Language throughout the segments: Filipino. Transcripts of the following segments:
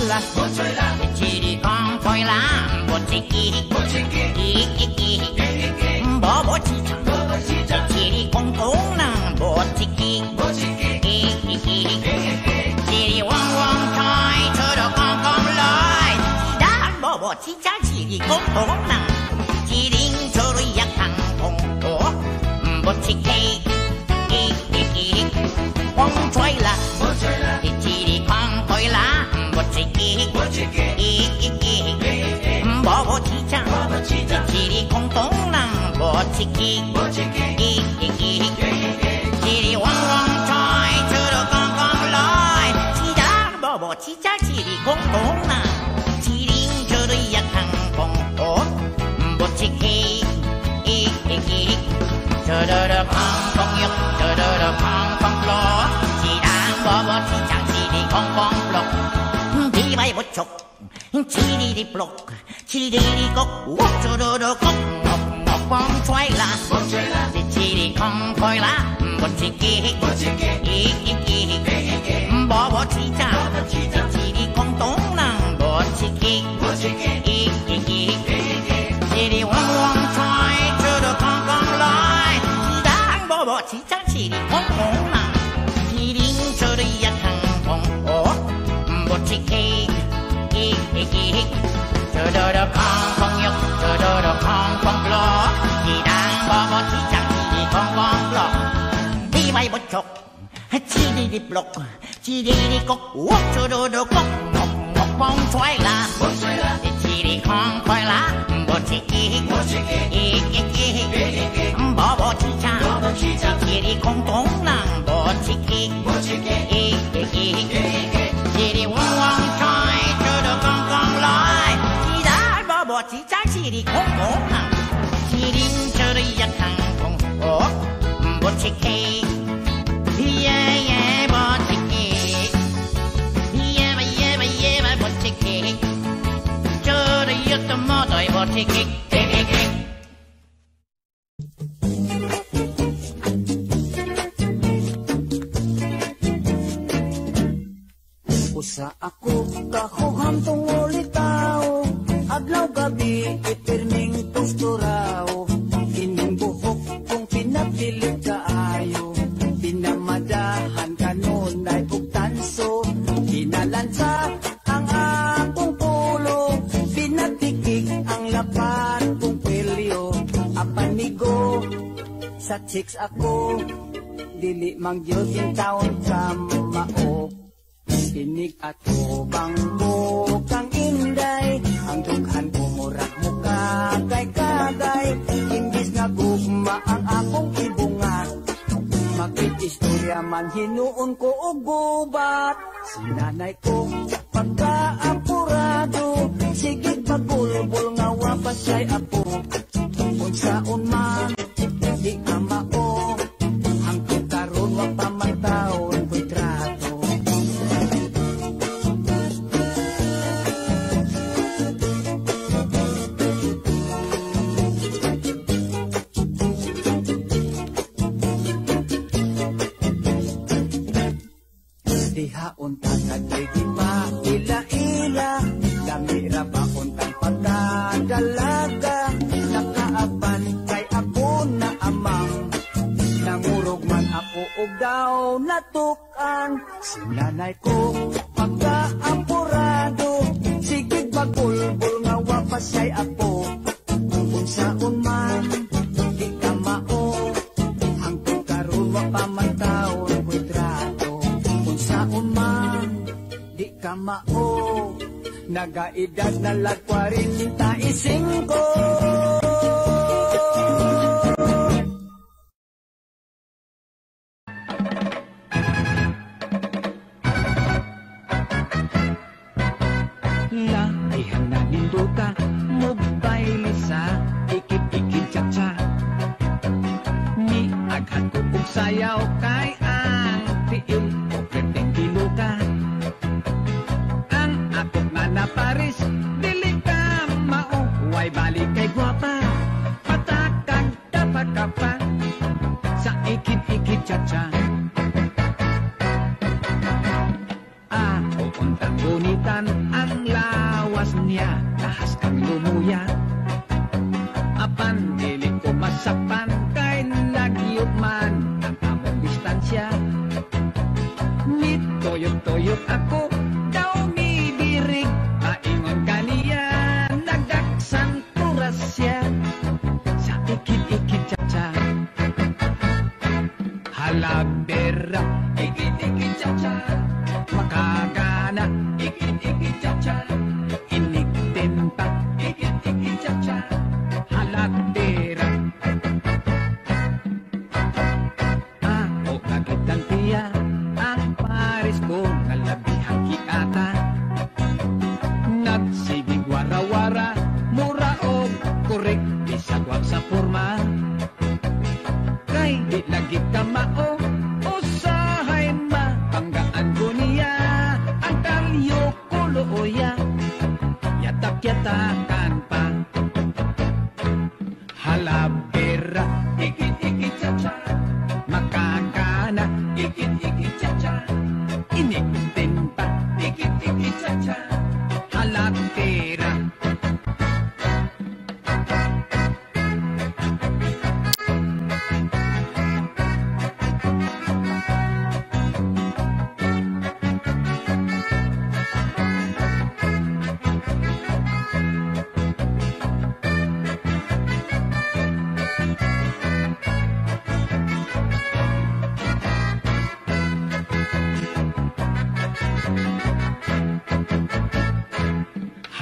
la, chili con poi la, bochiki, bobo chicha, chili con tuna, bochiki, chili wong wong choi, choro con con loi, da bobo chicha, chili con tuna, chili choro yakang kong to, bochiki, wong choi la, chili con poi la, bochiki, bobo chicha, chili con tuna, bochiki, chili wong wong choi, choro con con loi, chida bobo chicha, chili con tuna, chili choro yakang kong to, bochiki, choro con con yuk, choro con con lo, chida bobo chicha, chili con con lo, di bay bột chục, chili di block, chili di gốc, choro gốc, ngọc bong xoay la, chili con phơi lá, bochiki, bobo chicha, chili con tuna, bochiki, chili wong wong choi, choro con con loi, chida bobo chicha, chili con tuna, chili choro yakang kong o, bochiki, choro con con yuk, choro con con lo, chida bobo chicha, chili con con lo, di bay bột chục, chili di block, chili di gốc, choro gốc, ngọc bong xoay la, chili con phơi lá, bochiki, bobo chicha, chili con tuna, bochiki, chili wong wong choi, choro con con loi, chida bobo chicha, chili con tuna, chili choro yakang kong o, bochiki, bochiki, bochiki, choro yutomoto, bochiki. Usa ako kahuham tong ulitaw, adlaw gabi itirning tusturaw, ining buhok kong pinapilit kaayo, pinamadahan kanon ay pugtanso, pinalansa ang akong pulo, pinatikik ang lapat kong pilyo, apanigo sa chicks ako, dili mangyod taon ka mao. Pinig at bangko kang inday, ang dughan ko murak mo kagay-kagay, imbis na gugma ang akong ibungat, makikistorya man hinuon ko og gubat, sinanay ko pagkaapurado, sige pagulbol nga wapasay ako, unsaon man di ka mao, hangtod karon wa pa man taon ko'y trato. Diha unta kagay di maila-ila, damira ba untang pagkadalaga, nakaaban kay ako na amang, nangurog man ako og daw natukan, sinanay ko pagkaapurado, sigig bagulbol nga wapasay ako, unsaon man di ka mao, hangtod karon wa pa man taon ko'y trato, unsaon man di ka mao, nagaedad na lag 45. Laihan na ninduta, mobile sa ikip-ikip cha-cha. Ni aghan ko kong sayaw kay ang tiil o pwedeng kiluka. Ang akot na naparis, dili ka mao, way balik kay gwapa. Patakag dapat ka pa sa ikip-ikip cha-cha. Ako untang gunitan ang lawas niya, lahas kang lumuya. Apan dili ko masapan kay nagyot man ang among distansya. Nitoyot-toyot ako daw mibirig, paingon kaniya nagdaksang kuras siya sa ikit-ikit cha-cha. Halabera, ikit-ikit cha-cha, makagana, ikit-ikit cha-cha, iniktimpa, ikit-ikit cha-cha, halabera. Ako kagitan tiya ang pares ko nalabihang kikata. Nagsibig wara-wara, mura o korek, bisagwag sa forma. Kay di lagi kamao, usahay mapanggaan ko niya ang kalyo kulooya, yatak-yatakan pa. Halabera, ikit-ikit cha-cha, makakana, ikit-ikit cha-cha, iniktin pa, ikit-ikit cha-cha, halabera.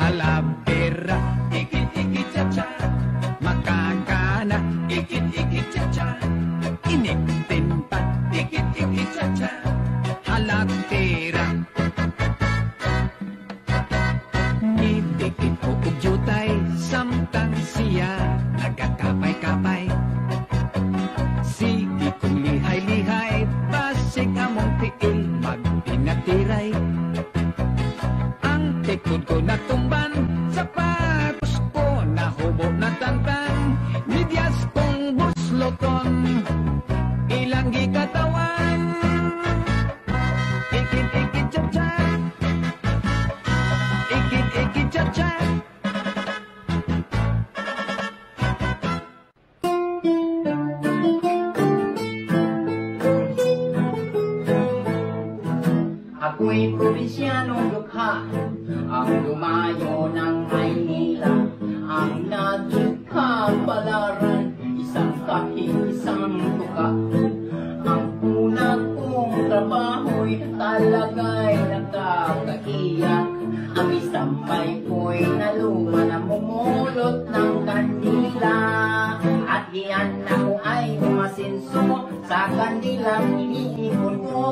Halabera, ikit-ikit cha-cha, makakana, ikit-ikit cha-cha, iniktin pa, ikit-ikit cha-cha, halabera. Nidikit ko ugyutay, samtang siya nagkakapay-kapay. Sige kong lihay-lihay, basig among tiil, magpinatiray. Ang tikod ko natumban, sapatos ko nahubo na tantang, midyas kong busloton, ilang gikatawan. Ikit-ikit cha-cha, ikit-ikit cha-cha. Ako'y probinsyanong dukha, ang dumayo ng Maynila, ang naging kapalaran, isang kahit isang tuka. Ang una kong trabaho'y talaga'y nakakaiyak, ang isang may ko'y naluma na mumulot ng kandila. At diyan ako ay umasinso sa kandilang iniipon ko.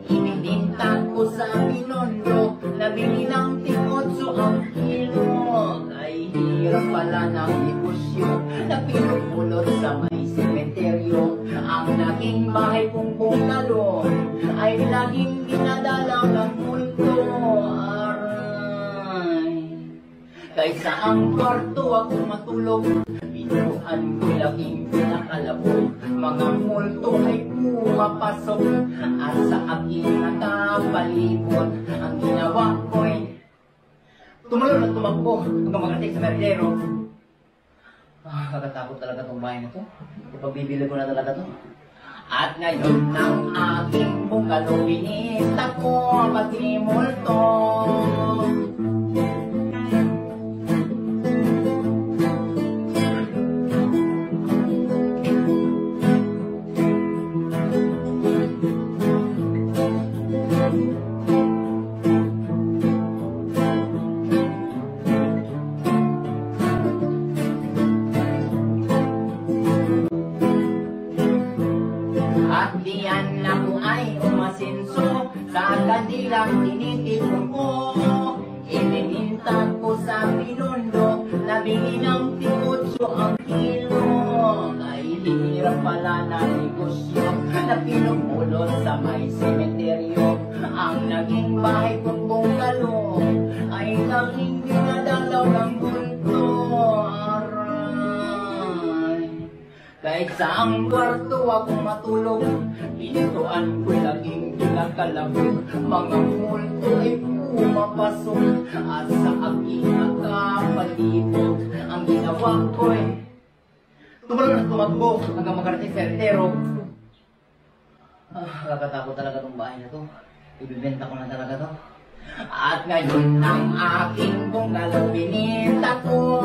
Ininintag ko sa Binondo, nabili ng tingotso ang kilo. Ay hirap pala ng negosyo, na pinupulot sa may sementeryo. Ang naging bahay kong bungalo, ay laging dinadalaw ng multo. Aray, kaysa ang kwarto ako matulog, binuhan ko laging pinakalabog. Mga multo ay pumapasok at sa akin nakapalibot. Ang ginawa ko'y tumalon at tumakbo hanggang makarating sa merdero. Kakatakot talaga itong bahay na ito. Ipagbibili ko na talaga ito. At ngayon ng aking bungalo, binista ko pati multo. At diyan ako ay umasinso sa kandilang tinitipon ko. Ininintag ko sa Binondo, nabili ng tingotso ang kilo. Ay hirap pala na negosyo, na pinupulot sa may sementeryo. Ang naging bahay kong bungalo ay laging dinadalaw ng bulto. Kahit saang kwarto ako matulog, pinituan ko'y laging kinakalabog. Mga multo ay pumapasok at sa aking nakapalibot. Ang ginawa ko'y tumalon at tumakbo hanggang makarating sa Ertero. Nakakatakot talaga tong bahay na to. Ibibenta ko na talaga to. At ngayon ang aking bungalow bininta ko,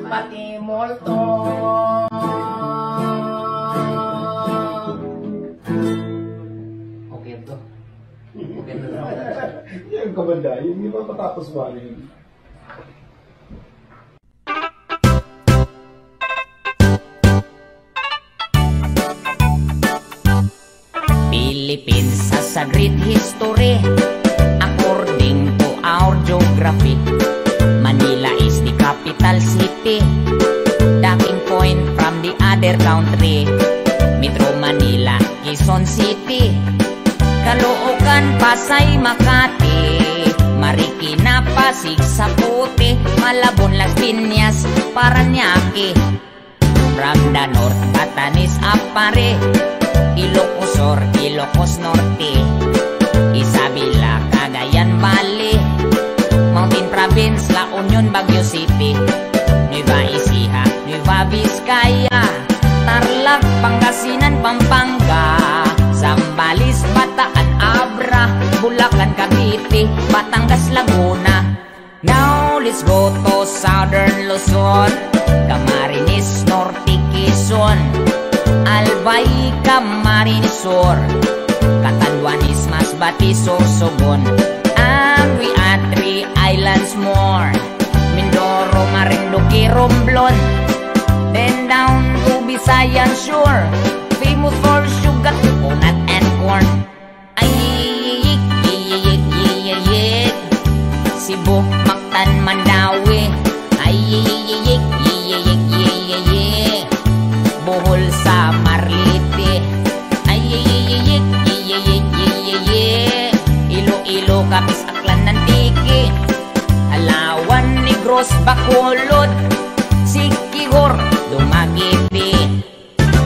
pati molto. Okay to. Okay to. Yan kamanda, yung di ba matapos wali? Philippines has a great history. According to our geography, Manila is the capital city. Docking point from the other country, Metro Manila, Quezon City, Caloocan, Pasay, Makati, Marikina, Pasig, Sapote, Malabon, Las Piñas, Parañaque. From the north, Batanes, Apare, Ilocos Sur, Ilocos Norte, Isabela, Cagayan Valley, Mountain Province, La Union, Baguio City, Nueva Ecija, Nueva Vizcaya, Tarlac, Pangasinan, Pampanga, Zambales, Bataan, Abra, Bulacan, Cavite, Batangas, Laguna. Now let's go to Southern Luzon, Camarines, Norte, Quezon, Albay, Camarines Sur, Catanduanes, Masbate, Sorsogon, and we add 3 islands more, Mindoro, Marinduque, Romblon, then down to Visayan Shore, famous for sugar, coconut, and corn. Ayik, yiyik, yiyik, Cebu, Mactan, Mandawi, ayik, yiyik, yiyik, Bohol sa Marlite, ayik, yiyik, yiyik, Iloilo, Capiz, Aklan, Antique, Alawan, Negros, Bacolod, Siquijor, Dumaguete.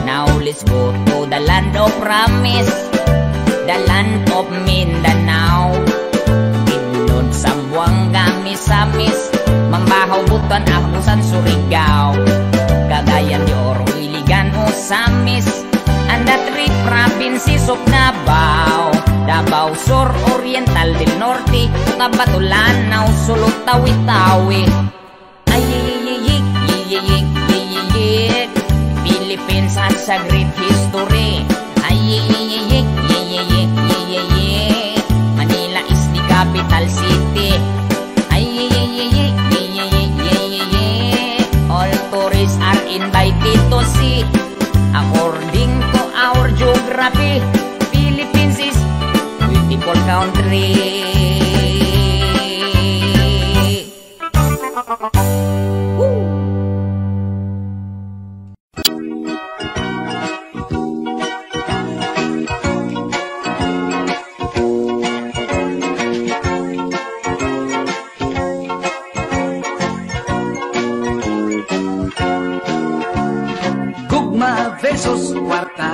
Now let's go to the land of promise, the land of Mindanao, Bidlod, Zamboanga, Misamis, Mambahaw, Butuan, Apusan, Surigao, Cagayan de Oro, Iligan, Osamis, and the 3 provinces of Davao, Davao Sur, Oriental del Norte, Cotabato, Lanao, Sulu, Tawi-Tawi. Ayik, yiyik, yiyik, Philippines has a great history. Ayik, yiyik, yiyik, Manila is the capital city. Ayik, yiyik, yiyik, all tourists are invited to see. According to our geography, Philippines is a beautiful country. Gugma versus kwarta,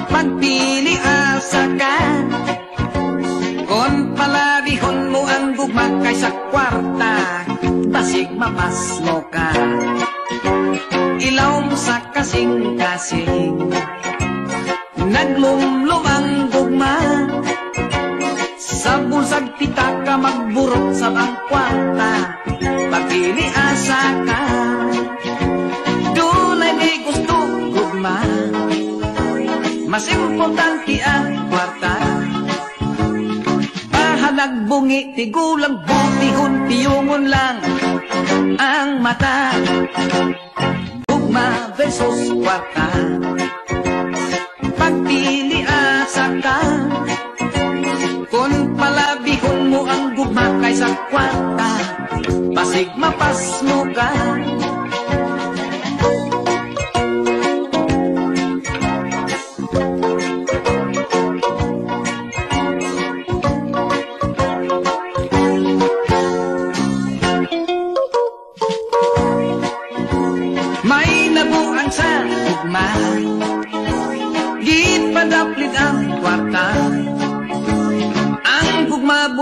pagpili asa ka, kon palabihon mo ang gugma kaysa kwarta, basig mapaslo ka. Ilaw mo sa kasing-kasing, naglumlum ang gugma, sa bulsag pitaka magburot sa bang kwarta, pagpili asa ka. Mas importante ang kwarta, bahalag bungi, tigulang butihon, tiyungon lang ang mata. Gugma versus kwarta, pagpili asa ka, kung palabihon mo ang gugma kaysa kwarta, basig mapas mo ka.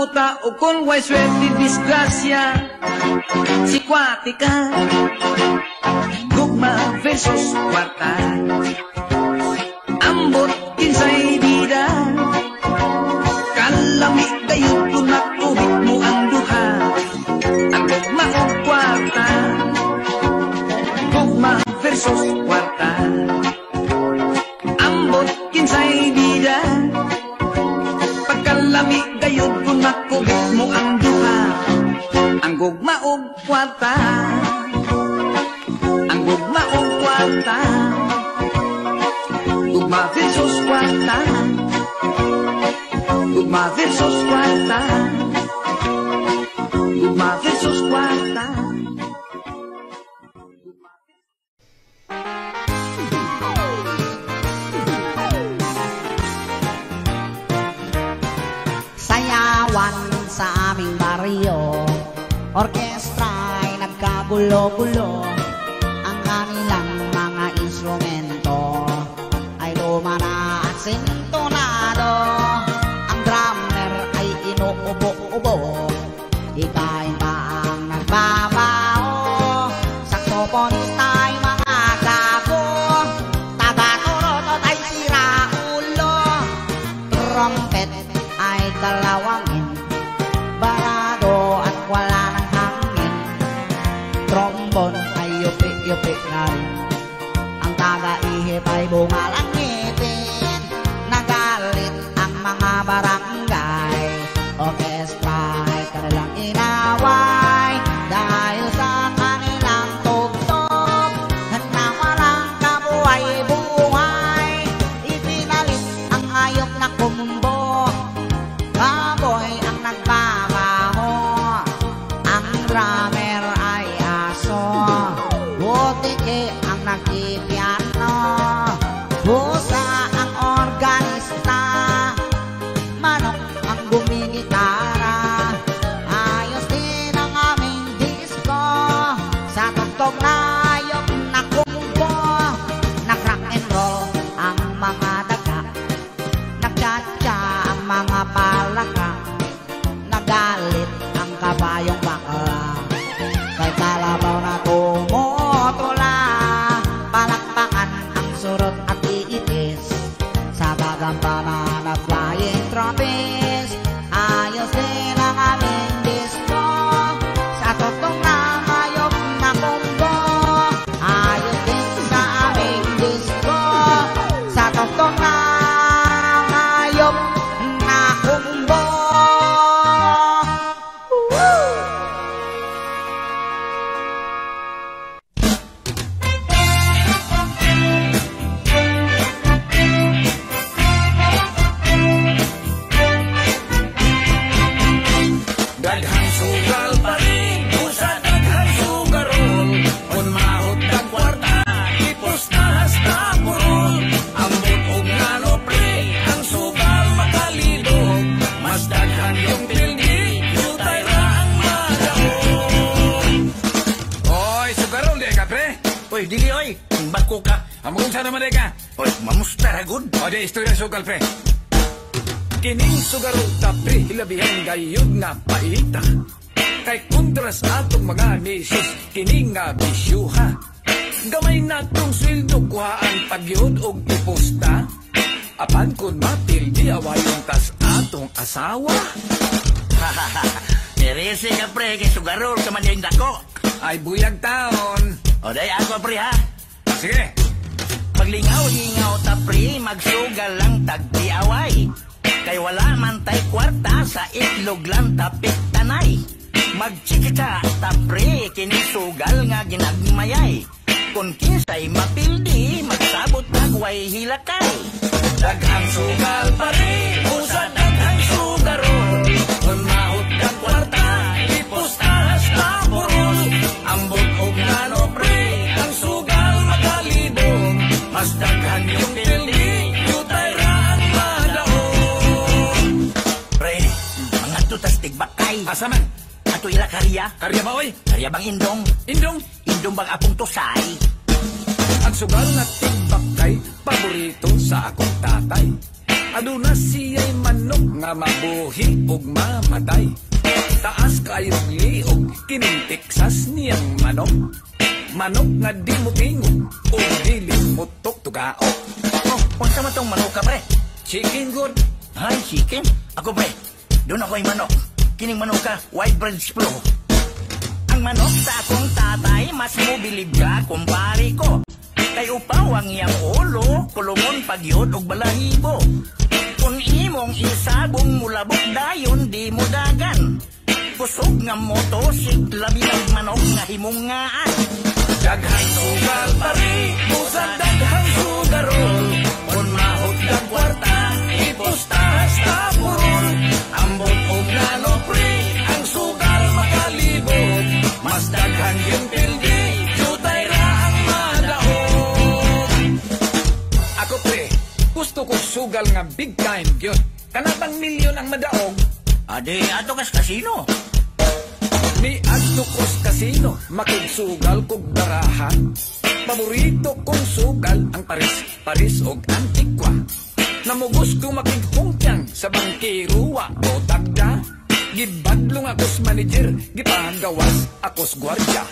buta o kung way swerte disgrasya, sikwatika, gugma versus kwarta. Ambot kinsay bida, kalami kayo kung nakubit mo ang duha. Ang gugma o kwarta, gugma versus kwarta. Ambot kinsay bida, pagkalami kayo kung nakubit mo ang duha. Ang gugma o kwarta, ang gugma o kwarta. Gugma versus kwarta, gugma versus kwarta, gugma versus kwarta. Sayawan sa aming baryo, orkestra'y nagkagulo-gulo. Ang kanilang mga instrumento ay luma na at sintonado. Ang drummer ay inuubo-ubo, hikain pa ang nagbabaho. Saxophonista ay mga gago, taga-turotot ay siraulo. Trumpet ay dalawangin, barado at wala ng hangin. Trombone ay yupi-yupi na rin, ang taga-ihip ay bungal ang ngipin. Nagalit ang mga barangay, orkestra ay kanilang inaway. Dahil sa kanilang tugtog na walang kabuhay-buhay, ipinalit ang hayop na kumbo, baboy ang nagbabaho. Ang drummer ay aso, butike ang nagpipiano. Pusa ang organista, manok ang gumigitara. Ayos din ang aming disco, sa tugtog na hayop na kumbo. Nag-rock and roll ang mga daga, nagtsatsa ang mga palaka. Nagalit ang kabayong bakla, kay kalabaw na tumutula. Palakpakan ang surot at iitis, sa gagampanan na flying trapeze. Ayos din ang aming disco, sa tugtog na hayop na kumbo. Ayos din sa aming disco, sa tugtog na hayop na kumbo. Daghang sugal pa rin, usa daghang sugarol. On mahot kag kwarta, ipos na hasta purol. Ambot og ngano pre, ang sugal makalidog. Mas daghan yung pildi, yutay ra ang madaog. Oy, sugarol di ka pre? Oy, dili oy, bako ka. Among sa naman di ka? Oy, mamusta ragod. O di istorya sugal pre. Kining sugarol ta pre, ilabihan gayud na paita. Kay kontras atong mga misis, kining nga bisyuha. Gamay natong sweldo kuhaan pagyud og iposta. Apan kun mapildi awayon tas atong asawa. Merese ka pre, kay sugarol ka man yung dako. Ay buyag taon. O day ako pre ha. Sige. Paglingaw-lingaw ta pre, magsugal lang tagdiaway. Kay wala man tay kwarta, sa itlog lang tapik tanay. Magchika ta pre, kinisugal nga ginagmayay. Kung kinsay mapildi, magsabot nagway hilakay. Daghang sugal pa rin, usa daghang sugarol. Kung mahot kang kwarta, ipos ahas na purol. Ambot og nano pre, ang sugal makalidog. Mas daghan yung pildi, yutay ra ang madaog. Pre, mga tutas tigbakay. Asa man? Ato ila karya. Karya ba oy? Karya bang indong? Indong? Indong bang apong tusay? Ang sugal na tigbakay, paborito sa akong tatay. Aduna siya'y manok nga mabuhi ug mamatay. Taas kayong liog, kinintiksas niyang manok. Manok nga di mo tingog, o dili mo tuktugaok. Oh, unsa man tong manok ka, pre? Chicken good. Ay, chicken? Ako, pre. Doon ako'y manok. Kining manok ka, white bread flow. Ang manok sa akong tatay, mas mobilib ka, kumpari ko. Kay upaw ang iyang ulo, kulungon pagyod og balahibo. Kung imong isagong mulabok dayon, di mo dagan. Kusog nga motosik, labi ng manok nga himungaan. Daghang sugal pari, busa daghang sugarol. Kung mahot kang kwarta, ipustahas na purol. Ambot og nano pre, ang sugal makalibog. Mas daghang yung pildi, jutay ra ang madaog. Ako pre, gusto ko sugal nga big time yun. Kanatang milyon ang madaog. Ade, ato kas kasino. Ni adto kos kasino, makigsugal kog barahan. Paborito kong sugal ang Paris og Antigua. Namugos ko makigpungkyang sa bangkiruwa o tagda. Gibadlong akos manager, gipagawas akos gwardya.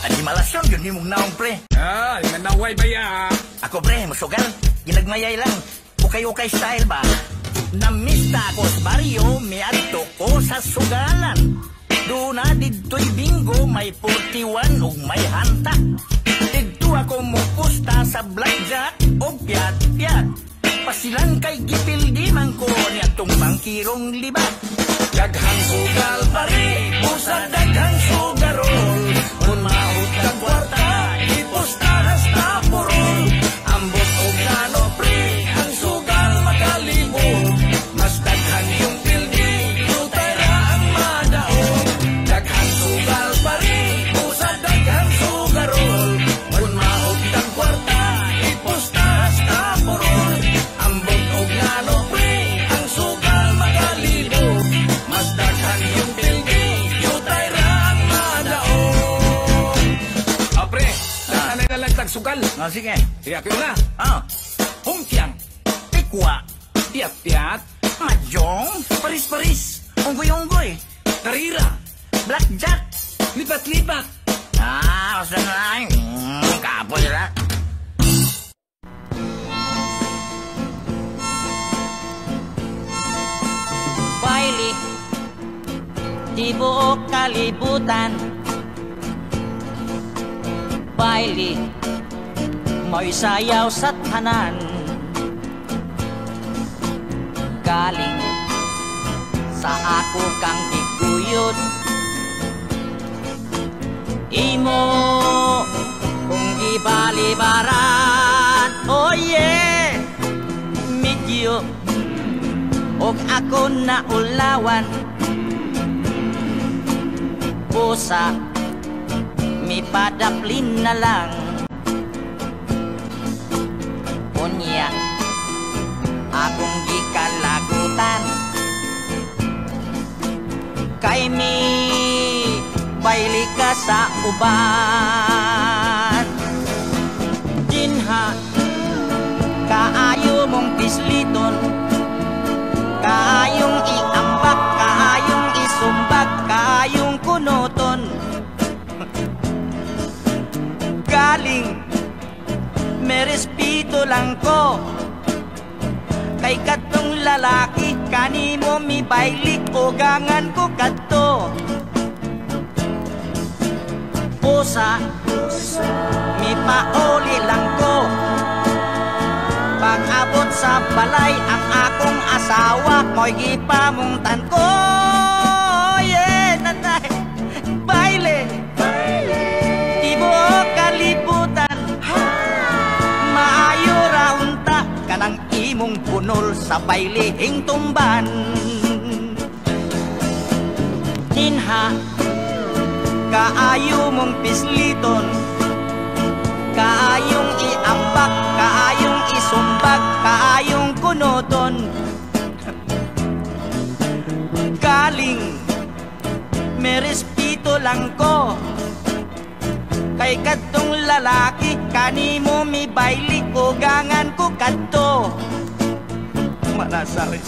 Adi malasyon, yun nimong naong, pre. Ay, nanaway ba ya? Ako, pre, musugal. Ginagmayay lang. Ukay-ukay style ba? Namista ako sa baryo, may adto ko sa sugalan. Doon na dito'y bingo, may 41 ug may hanta. Dito ako mupusta sa blackjack o piyat-piyat. Pasilan kay gipildi man ko niya tong bangkirong libat. Daghang sugal pari, busa daghang sugarol. Kung mahot kang kwarta, ipustahas na purol. Ambot og nano pre, ang sugal makalibog. Mas daghang yung pildi, tutay ra ang madaog. Daghang sugal pari, busa daghang sugarol. Kung mahot kang kwarta, ipustahas na purol. Ambot og nano pre, ang sugal makalibog. Mas daghang yung pildi, tutay ra ang madaog. Pre, dahanay na lang tagsugal. Oh, sige. Tiyak yun na. Ah, Hungkyang, tikwa, piyat-piyat, mahjong, paris-paris, unggoy-unggoy, karira, blackjack. lipat-lipat. Ah, basta na lang. Kapoy na. Baili, di buong kalibutan. Baili, mo'y sayaw sa tanan. Galing sa ako kang giguyod. Imo kung gibalibaran. Oh yeah, medyo og ako na ulawan. Pusa, mi padaplin na lang. Unya, akong gikalagutan. Kay mi baili ka sa uban. Dinha, kaayo mong pisliton. Kaayong iambak, kaayong isumbag, kaayong kunoton. Galing, may respeto lang ko. Kay katong lalaki, kanimo mi bailik o gangan ko kadto. Pusa, mi pauli lang ko. Pag-abot sa balay ang akong asawa, mo'y gipamungtan ko. Yeah, nanay, baile, di buong kalibutan. Maayo raunta ka ng imong punol sa bailihing tumban. Dinha, kaayo mong pisliton. Kaayong iambak, kaayong isumbag, kaayong kunoton. Galing, may respeto lang ko. Kay kadtong lalaki, kanimo mi baili o gangan ko kadto. manasaris.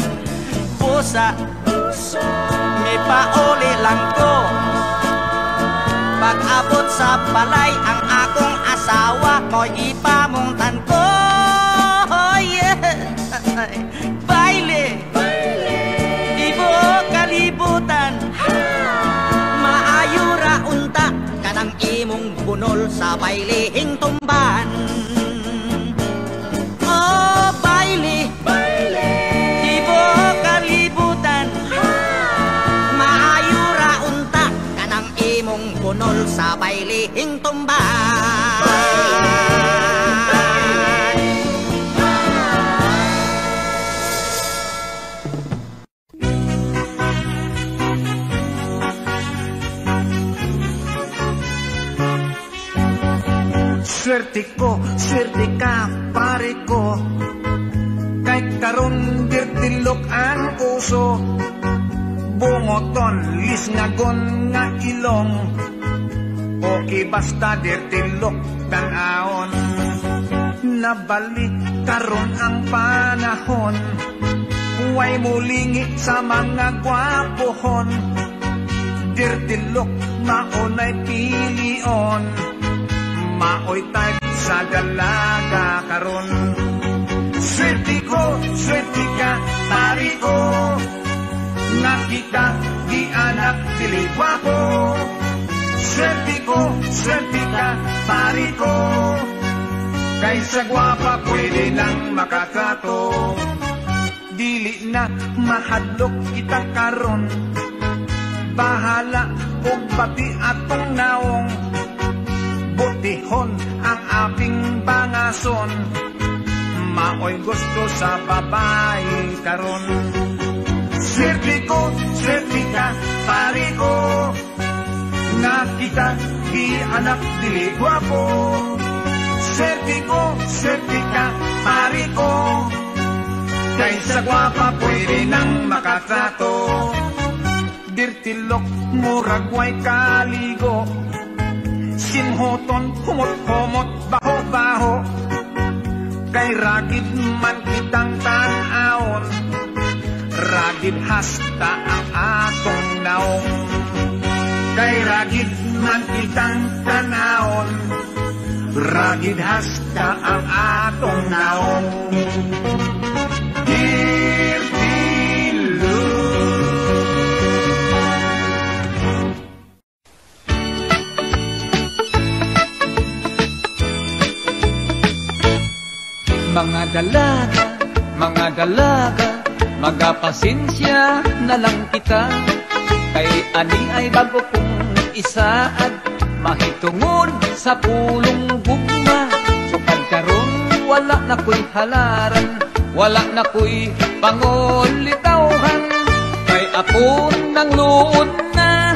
Pusa, may pauli lang ko. Pag-abot sa balay ang akong asawa ko'y ipamungtan ko. Baile, ibo kalibutan, maayo ra unta kanang imong bunol sa bailihing tumban. Oh, baile, ibo kalibutan, maayo ra unta kanang imong bunol sa bailihing tumban. Swerte ko, swerte ka, pare ko. Kay karon dirtilok ang uso. Bungoton, lisngagon nga ilong. Okay basta dirtilok tanaon. Nabalik karon ang panahon. Huway mulingi sa mga gwapohon. Dirtilok maunay pilion. Maoy tag sa dalaga karon. Swerte ko, swerte ka, pari ko. Nakita di anak dili gwapo. Swerte ko, swerte ka, pari ko. Kaysa gwapa pwede nang makatrato. Dili na mahadlok kita karon. Bahala og pati atong naong. Butihon ang aking bangason. Maoy gusto sa babae karon. Swerte ko, swerte ka, pare ko. Nakita di anak dili gwapo. Swerte ko, swerte ka, pare ko. Kaysa gwapa pwede nang makatrato. Dirtilok muragway kaligo. Sinhoton, humot-humot, baho-baho. Kay ragid man kitang tanaon. Ragid hasta ang atong naong. Kay ragid man kitang tanaon. Ragid hasta ang atong naong. Mga dalaga, magapasensya na lang kita. Kay ani ay bago kong isaad, mahitungod sa pulong gugma. So pagkaroon, wala na ko'y halaran, wala na ko'y pangulitawhan. Kay apon ng luod na,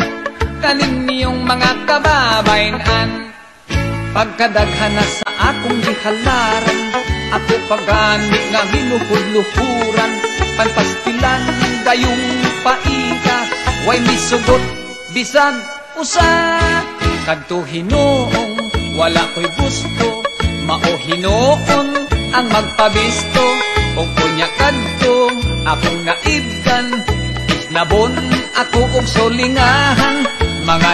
kanin niyong mga kababayan. Pagkadaghan na sa akong gihalaran, ako pagani nga minupudluhuran. Panpastilan gayong paika, way misugot bisag usa. Kadto hinoong wala ko'y gusto, mao hinoon ang magpabisto. Kung kunya kadto akong naibdan, isnabon ako og solingahan. Mga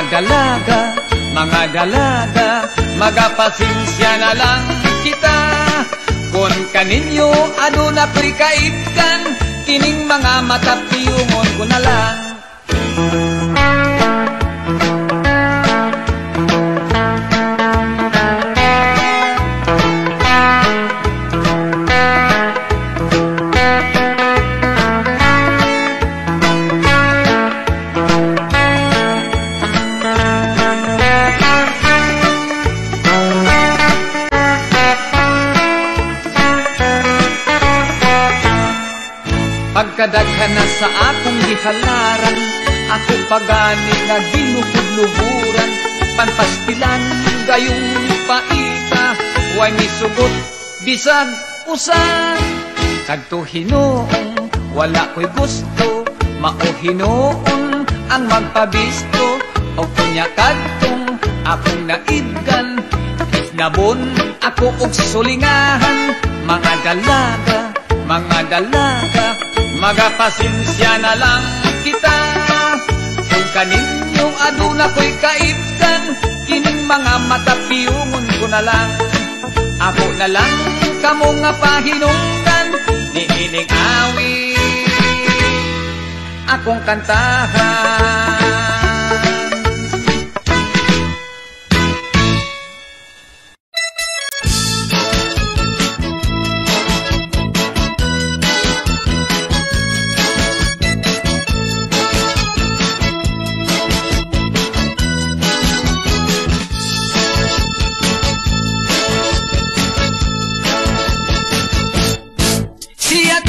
dalaga, magapasensya na lang kita. Kung kaninyo aduna ko'y kaibdan, kining mga matapiyungon ko na lang. Pagkadaghan na sa akong gihalaran, ako pagani nga ginukudluhuran. Panpastilan gayong paita, way misugot bisag usa. Kadto hinoong wala ko'y gusto, mao hinoon ang magpabisto. O kunya kadtong akong naibdan, isnabon ako og sulingahan. Mga mga dalaga, magapasensya na lang kita. Kung kaninyo aduna ko'y kaibdan, kining mga matapiyungon ko na lang. Ako na lang kamo nga pahinungdan, niining awit akong kantahan.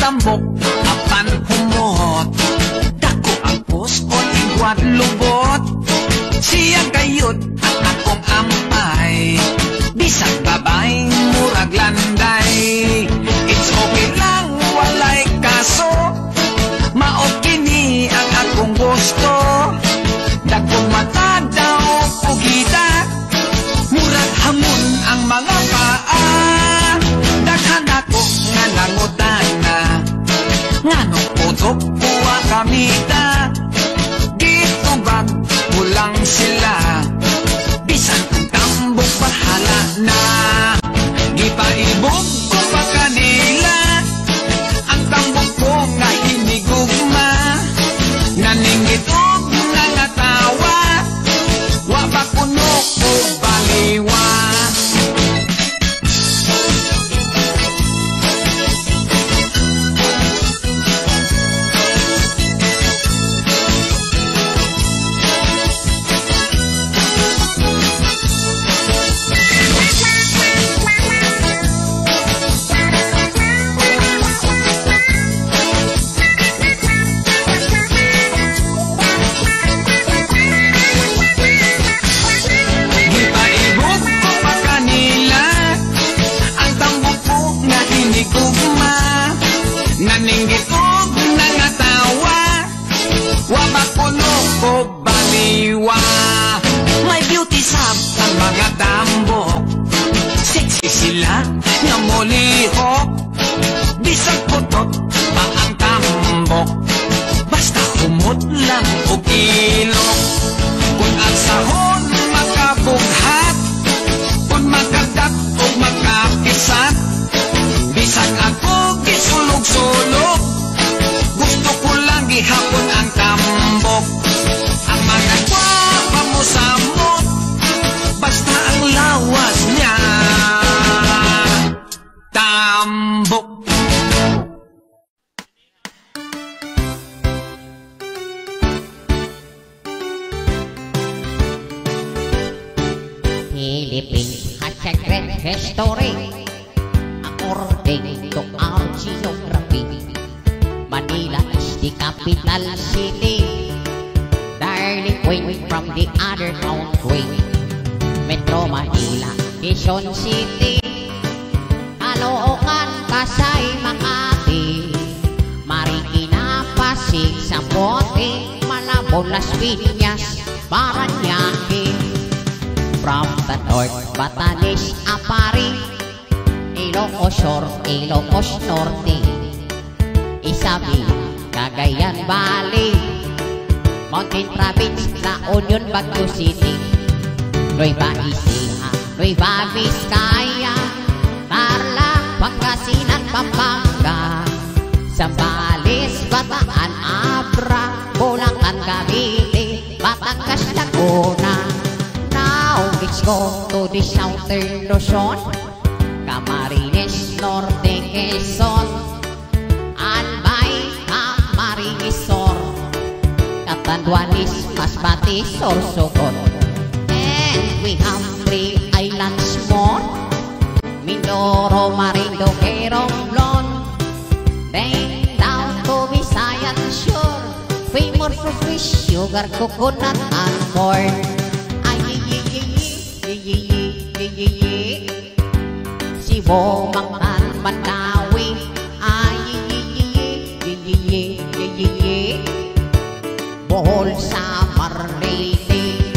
Tambok apan humot, dako ang puson igwat lubot. Siya kayot ang akong ampay, bisag babay murag landay. It's okay lang walay kaso, maot kini ang akong gusto. Dakong mata daw pugida, murag hamon ang mga paa. Daghan ako nga nangutana, ngano putok kuha kamita. Dito bag kulang sila, bisan kung tambok bahala na. Gipaibog ko pa kanila, ang tambok ko nga hinigugma. Naningitog nangatawa, wa ba kuno ko baliwa. Naninggitog nangatawa, wa makuno ko baliwa. May beauty sab ang mga tambok, sexy sila nga molihok. Bisag putot pa ang tambok, basta humot lang o kilok. Kung ang sahon makabughat, kung makadak o makakisat, bisag ako gisulog-sulog, gusto ko lang gihapon ang tambok. Ang mga kwapa mo samot, basta ang lawas niya tambok. Philippines has a great history according to our geography. Manila is the capital city, darling queen from the other country. Metro Manila, Quezon City, Caloocan, Pasay, Makati, Marikina, Pasig, Zamboanga, Malabon, Las Piñas, Parañaque. From the north, Batanes, Apari, Ilocos Sur, Ilocos Norte, Isabela, Cagayan Valley, Mountain Province, La Union, Baguio City, Nueva Ecija, Nueva Vizcaya, Tarlac, Pangasinan, Pampanga, Zambales, Bataan, Abra, Bulacan, Cavite, Batangas, Laguna. Now let's go to the southern Luzon, Camarines Norte, Quezon, Albay, Camarines Sur, Catanduanes, Masbate, Sorsogon. And we have 3 islands more, Mindoro, Marinduque, Romblon, then down to Visayan Shore, famous for fish, sugar, coconut, and corn. Cebu, Mactan, Mandawi, Bohol, Samar, Leyte,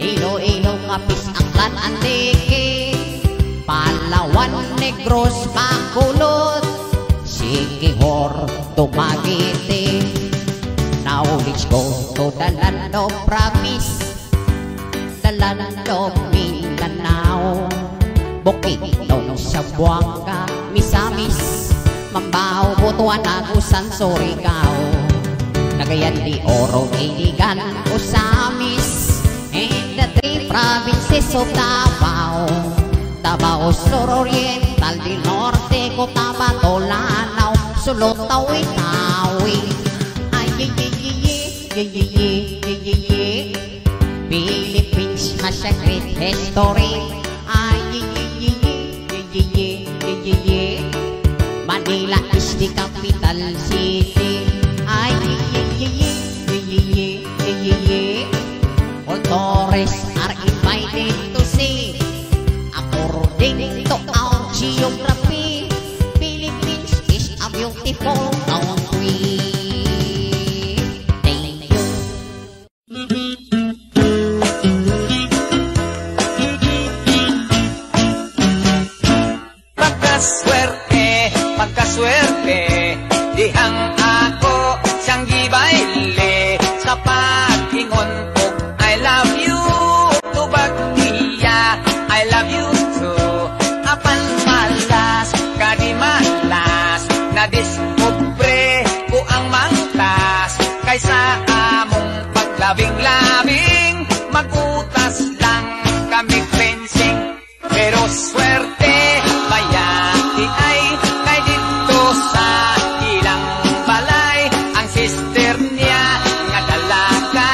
Iloilo, Capiz, Aklan, Antique, Negros makulot, Sikihor tumagiti. Knowledge go to the land of promise, the land of Mindanao. Bukid doon sa Buanga, Misamis, Mambaw, Butuan, Agusan, Surigao. Nagayan di Oro, Iligan, Osamis, and the 3 provinces of Davao. Davao Sur Oriental, del Norte, Cotabato, Lanao, Sulot, Tawi-Tawi. Ay, Philippines has a great history. Ay, Manila is the capital city. Ay, all tourists are invited to see. According to our geography, Philippines is a beautiful country. Thank you. Pagkaswerte, dihang ako siyang gibayle sa pag-ingon ko, I love you, tubag niya, I love you too. Apan malas, kadi malas, nadiskubre ko ang mangtas, kaysa among paglabing-labing, magutas lang kami fencing. Pero swerte, bayati ay kay dito sa ilang balay, ang sister niya nga dalaga,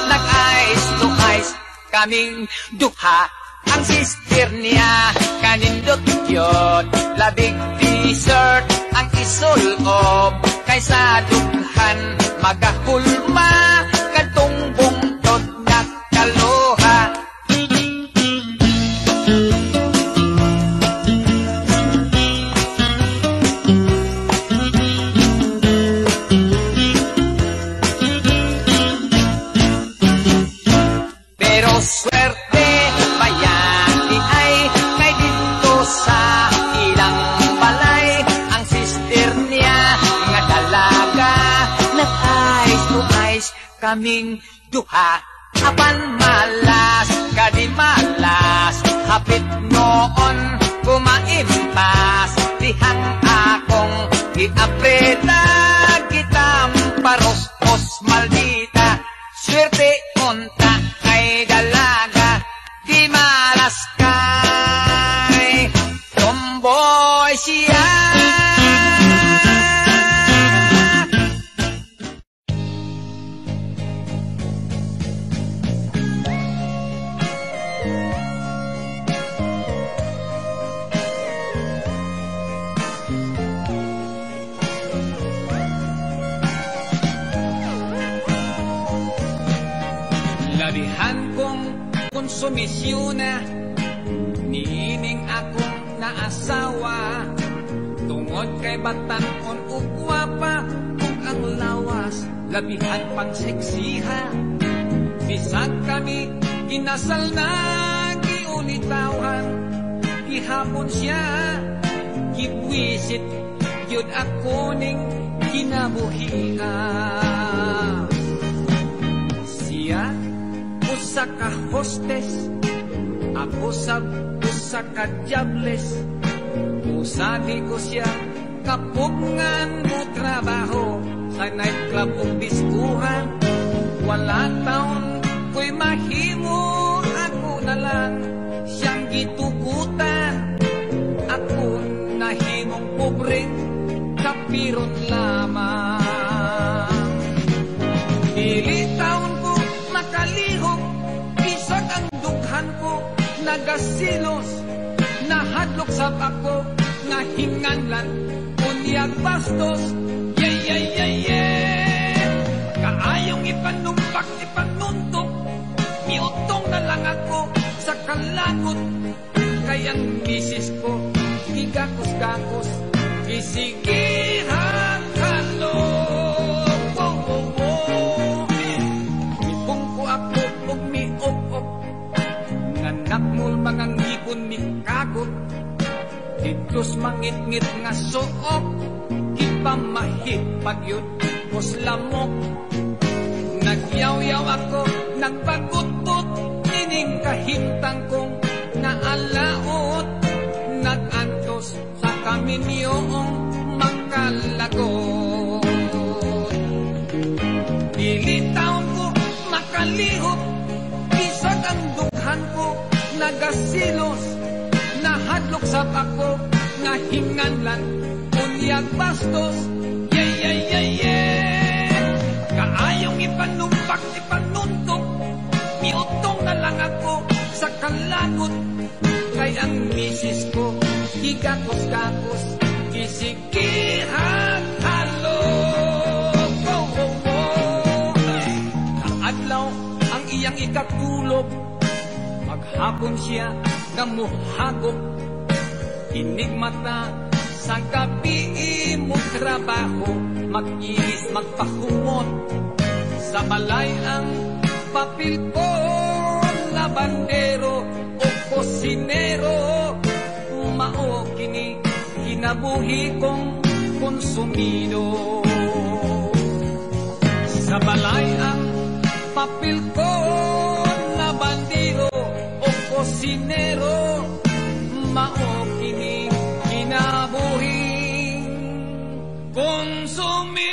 nag-ice to ice kaming duha. Ang sister niya kanindot yun, labig dessert ang isulob, kaysa dughan magahulma kadtong bungtod na kaluha. Swerte, bayani ay kay dito sa ilang balay, ang sister niya nga dalaga, nag-ice to ice kaming duha. Apan malas, kadi malas, hapit noon kumaimpas, dihang akong iapreta, kitang paros-os maldita. Swerte unta kay dalaga, di malas kay tomboy siya. Labihan kong konsumisyon na niining akong naasawa, tungod kay batan-on o guwapa, kung ang lawas labihan pang seksiha. Bisag kami kinasal na giunitawan, gihapon siya gibwisit yun ako ning kinabuhian. Siya usa ka hostess, ako usa ka jobless. Usadi ko siya kapugngan mo trabaho sa nightclub o diskuhan. Wala taon ko'y mahimo, ako na lang siyang gitugutan. Ako nahimong pobre, kapiron lamang. Dili taon ko makalihok, bisag ang dughan ko nagasilos. Nahadlok sa ako, nahinganlan, unyag bastos. Kaayong ipanumpak, ipanuntok, miutong na lang ako sa kalangot. Kayang misis ko, igakos-gakos, isigihan kalong. Mipong ko ako, ug miok-ok, nganak mo mga ngipon mi kagot. Dito ngit-ngit nga suok, ipamahit pagyud os lamok. Nagyaw-yaw ako, nagpagutot, ining kahintang kong naalaot. Nagantos sa kaminyong makalagot. Dili taon ko makalihok, isag ang dughan ko nagasilos. Nahadlok sa pako nga hinganlan, unyag bastos. Kaayong ipanumpak, ipanuntok, miutong na lang ako sa kalagot. Kay ang misis ko, higakos-gakos, kisikihan halog. Kaadlaw ang iyang ikatulog, maghapon siya nga muhagok. Inig mata sa gabi mo trabaho, mag-inis magpahumot. Sa balay ang papel ko, labandero o kosinero. Mao kini kinabuhi kong konsumido. Sa balay ang papel ko, labandero o kosinero. Mao kini kinabuhi konsumido.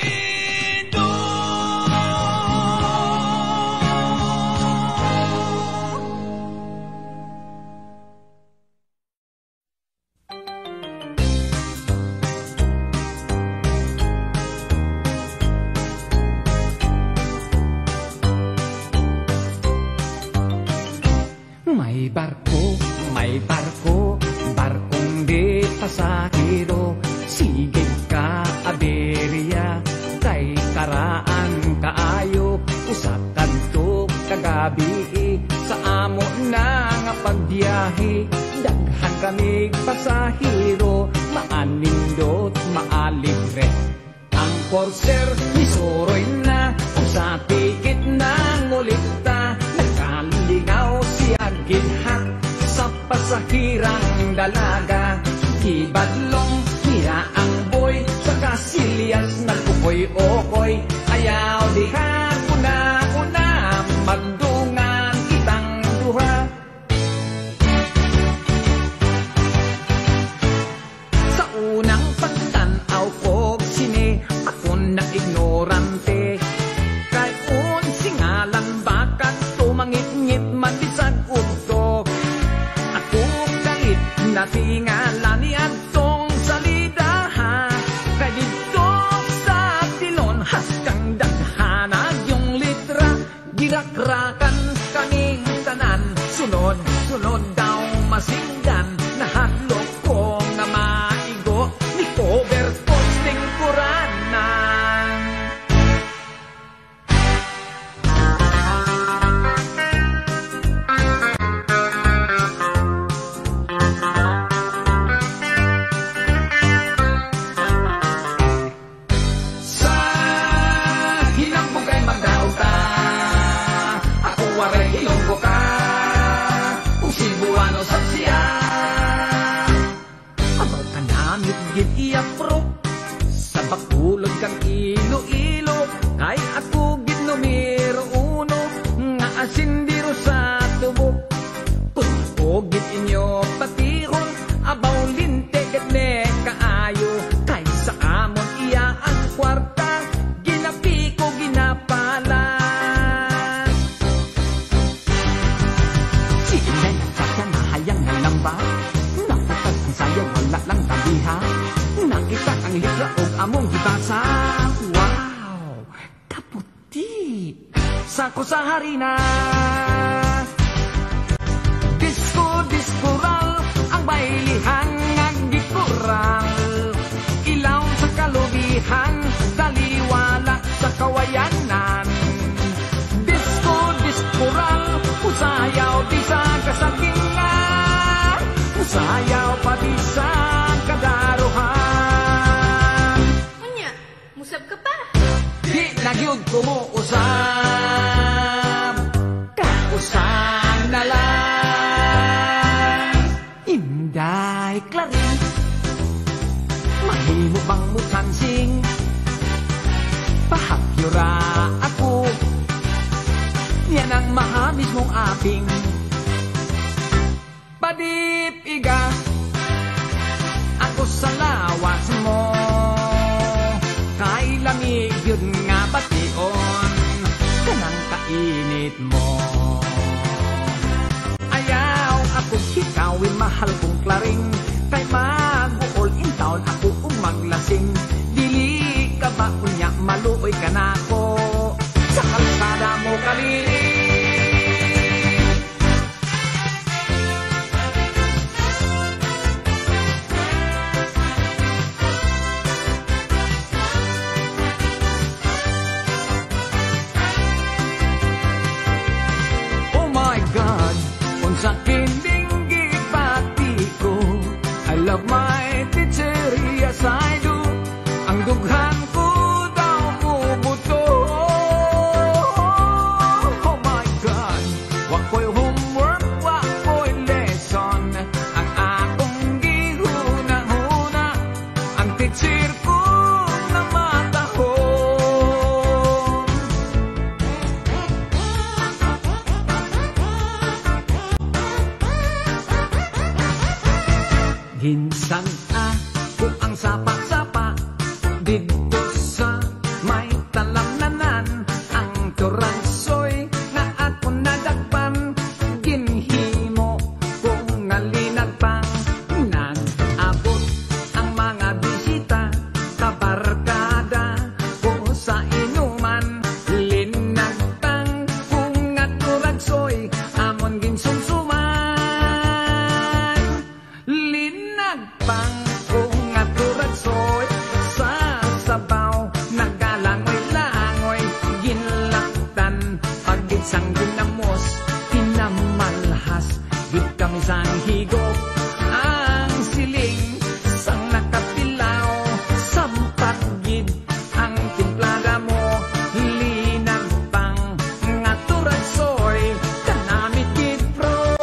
May barko, barkong di pasahero. Sige ka, aberya, kay karaan kaayo. Usakan to kagabi, sa amo na nga pagbiyahe. Daghan kami pasahero, maanindot, maalibre. Ang porser ni Soroy na, sa tikit ng ulikta. Nagkaligaw siya ginhat sa pasahirang dalaga. Kibadlong niya ang boy, sa kasilyas nagkukoy-okoy. Ayaw di ka una-una, magdungan kitang duha. Sa unang pagtanaw ko sine, ako na ignorante. Kay unsi ngalan bakat tumangit-ngit malisag ugto. Ako galit na tingala ni Adtong salida ha. Kay dito sa tilon haskang daghana yung litra. Girakrakan kaming tanan, sunod-sunod daw masinggan. Nahatlok ko nga maigo, ni cover posting kuranan. Sa hinambog ay magdaog ta, ako waray ilonggo ka. Kung Cebuano sa siya, abaw ka namit gid iya pro. Sa bakulod kang ilo-ilo, kay ako gid numero uno. Nga asindiro sa tubo, tubo gid inyo patihon. Abaw linte ket ne kaayo, kay sa amon iya ang kwarta. Ginapi ko ginapala. Sige na nagkaka na hayang nga lamba, naputas ang sayo wala lang tabiha. Nakita ang litra o among gibasa. Wow, kaputi sako sa harina. Disco-discoral ang bailihan ng gikural. Ilaw sa kalubihan, taliwala sa kawayanan. Disco-discoral, usayaw di sa kasagingan. Usayaw pati sa kadaruhan. Unya, musab ka pa. Di nagyod ko mo usab, kausap na lang. Inday Clarin, yura ako. Yan ang mahamis mong aping padipiga. Ako sa lawas mo, kay lamig yun nga bation, kanang kainit mo. Ayaw ako hikawin, mahal kong klaring, kay mag-uol in town ako maglasing. Dili ka ba unya, maluoy ka na ko sa kalsada mo kalili. Oh my God, unsa kining gipati ko. I love my teacher, yes I do. Ang dughan ko daw mubuto. Oh my God, wako'y homework, wako'y lesson. Ang akong gihuna-huna, ang teacher ko na matahon. Ginsan ako ang sapa-sapa dito sa may talamnanan. Ang turansoy na ako nadagpan, ginhimo kong nalinagpang. Nag-abot ang mga bisita, kabarkada ko sa inuman. Linagtang kong nga turansoy, amon ginsumsuman. Linagpang kong nga turansoy, sa sabaw nagalangoy-langoy. Ginlaktan pag-itsang ginamos, pinamalhas gid kami sang higop. Ang siling sang nakapilaw, sampat gid ang timplada mo. Linagpang nga turansoy, kanamit gid pro.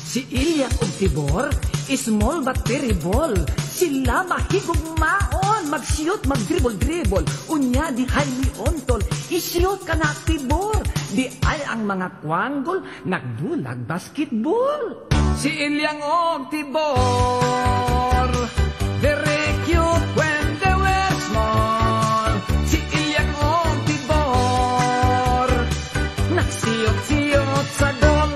Si Ilya ug Tibor, small but terrible. Sila mahigugmaon, mag-shoot, mag-dribble-dribble. Unya di hay ni ontol, i-shoot ka na Tibor. Di ay ang mga kwanggol, nagdulag basketball. Si Ilyang og Tibor, very cute when they were small. Si Ilyang og Tibor, nagsiyot-siyot sa gol.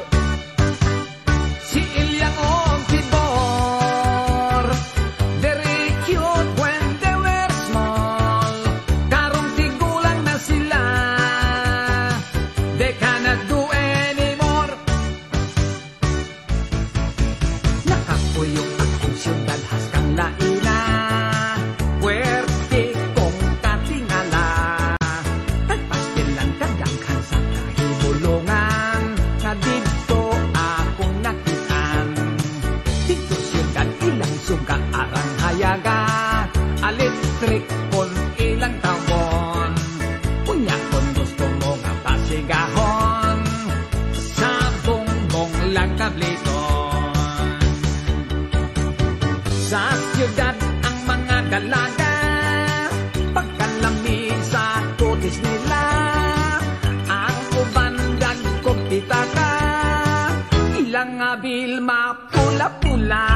Si Ilyang og Tibor, very cute when they were small. Karong tigulang na sila, they cannot do anymore. Nakapuyok akong siyudad haskang laila, puwerte kong katingala. Nagpastilan kadanghan sa kahibulungan, nga dito akong nakitaan. Dito siyudad ilang suga arang hayaga, electric pon ilang tawon. Unya kon gusto mo nga pasigahon, sa bongbong lang kabliton. Sa siyudad ang mga dalaga, pagkalami sa kutis nila. Ang uban dagkog pitaka, ilang abil mapula-pula.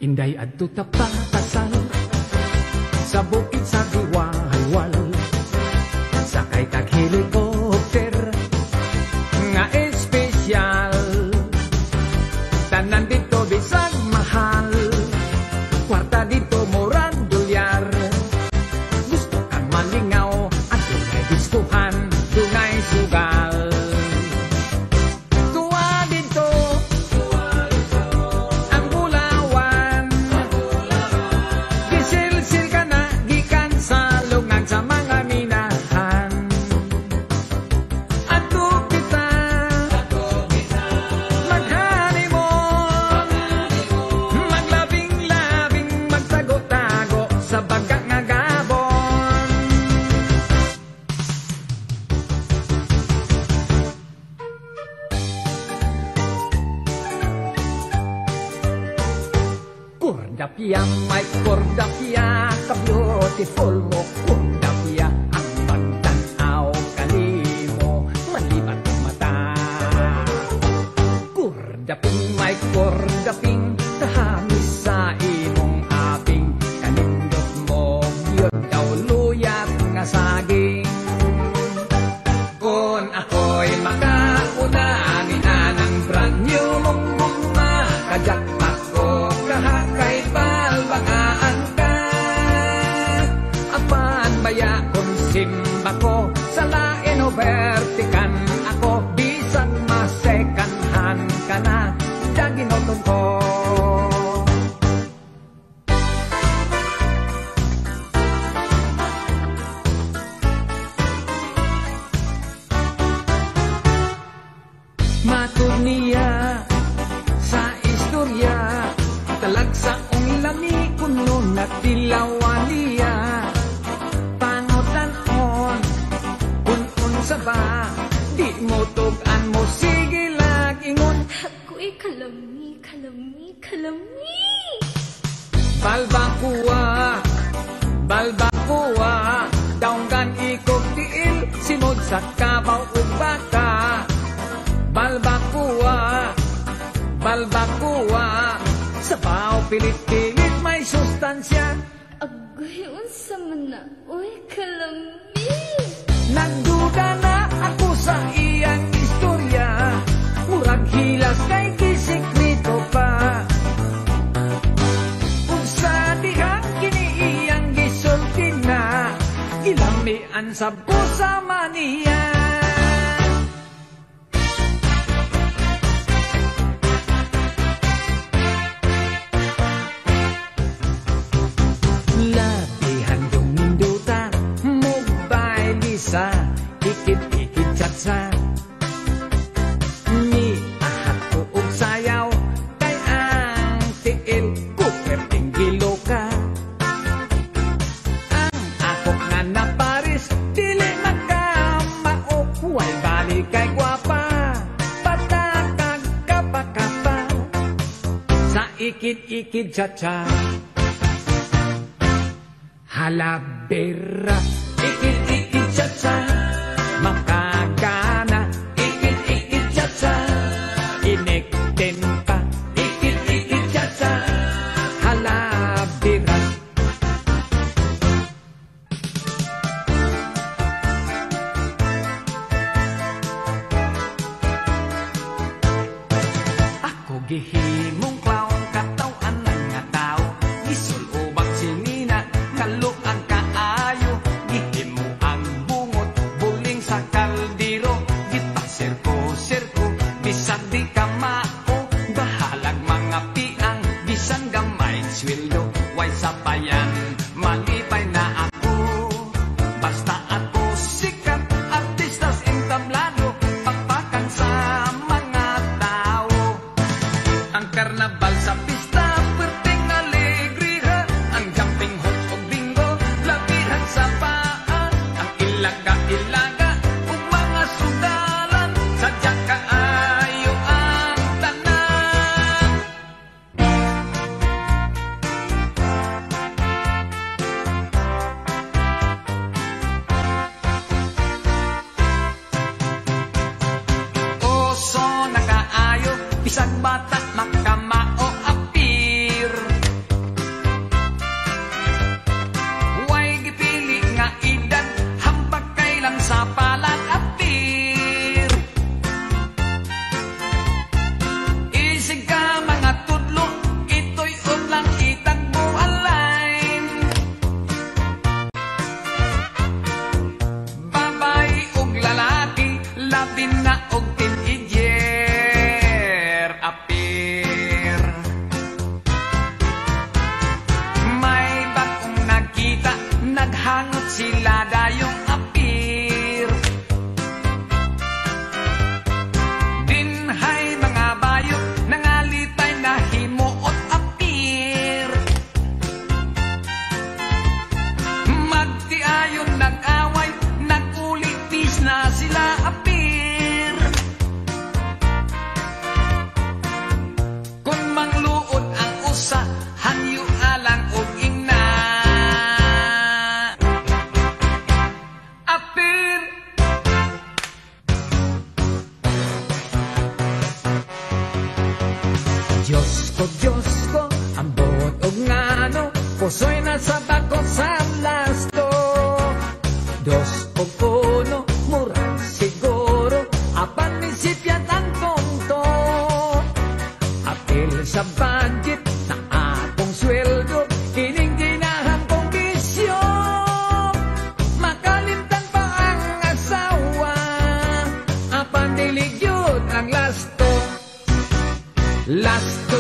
Inday adto ta pakasal, sa bukid sa diwalwal. Sakay kag helicopter nga espesyal, tanan dito bisag mahal, kwarta dito murag dolyar. Gusto kang malingaw, at dunay gustuhan, dunay sugal. Tuwa dito ang bulawan, gisilsil ka na gikan sa lungag sa mga minahan. Kordapia, my Kordapia, ka-beautiful mo, Kordapia, ang magtanaw kanimo, malibat ang mata. Kordaping, my Kordaping, tahamis sa imong aping, kanindot mo, yun daw luyat nga saging. Kung ako'y makauna, ng brand new mong bunga, kajakpat ko kahakay balbangaan ka. Apan baya kung simba ko, sa lain o vertikan ako, bisag masekanhan ka na, daginotong ko. Matud niya sa istorya, talagsa ang lami kuno na tilawan niya. Pangotan-on, unsa ba, di mo tugan mo, sige lag-ingon. Ako'y kalami, kalami, kalami. Balbakuwa, balbakuwa, daunggan ikog tiil, simod sa kabaw ug baka. Balbakuwa, balbakuwa, sa bao pilit-pilit may sustansya. Agoy, unsa man na, uy, kalami. Nagduda na ako sa iyang istorya, murag hilas kay kisikreto pa. Kung sa dihang kiniiyang gisulti na, gilamian sab ko sa maniya. Ikit-ikit chatsa, ni ahat ko og sayaw, kay ang tiil ko perting gilo ka. Ang akok nga na Paris, dili magkamao, huwag balik kay gwapa, patakag kapa-kapa, sa ikit-ikit chatsa. Halabera, ikit-ikit chatsa, makagana, ikit-ikit chatsa, inekten pa, ikit-ikit chatsa, halabera. Ako gihimong clown, katawan ng nga tao, gisul ubang sinina, kaluan kaayo, gihimo ang bungot, buling sa kaldero, gipasirko-sirko, bisan di ka mao, bahalag mga piang, bisan gamay sweldo, way sapayan, malipay na ako, basta ako sikat, artistas entablado, pagpakan sa mga tao. Ang karnabal sa pista, perting alegriha, ang jumping hook o bingo, labihan sa paa, ang ilaga-ilaga, ug mga sudalan, sadya kaayo ang tanan. Oso na kaayo, bisag bata makamao apir. Way gipili nga edad, hambag kailang sa palag apir. Isig ka mga tudlo, ito'y unlang itagbo align. Babae ug lalaki, labi na og teenager apir. ko, ang buot og ngano, puso'y nasa bako sa lasto. Dos o uno, murag siguro, apan nisipyan ang tonto. Apil sa budget na akong sweldo, kining ginahan kong bisyo. Makalimtan pa ang asawa, apan diligyod ang lasto. Lasto,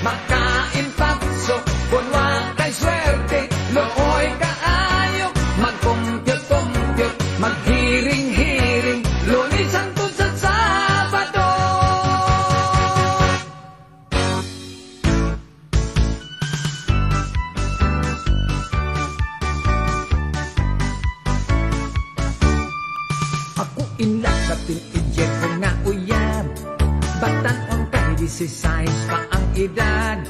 makain patso, kung wakay swerte, looy kaayo, mag-compute, maghiring-hiring, Lunes hangtod sa Sabado. Ako inlak sa teenager ko nga uyab, batan-on kay 16 pa ang edad.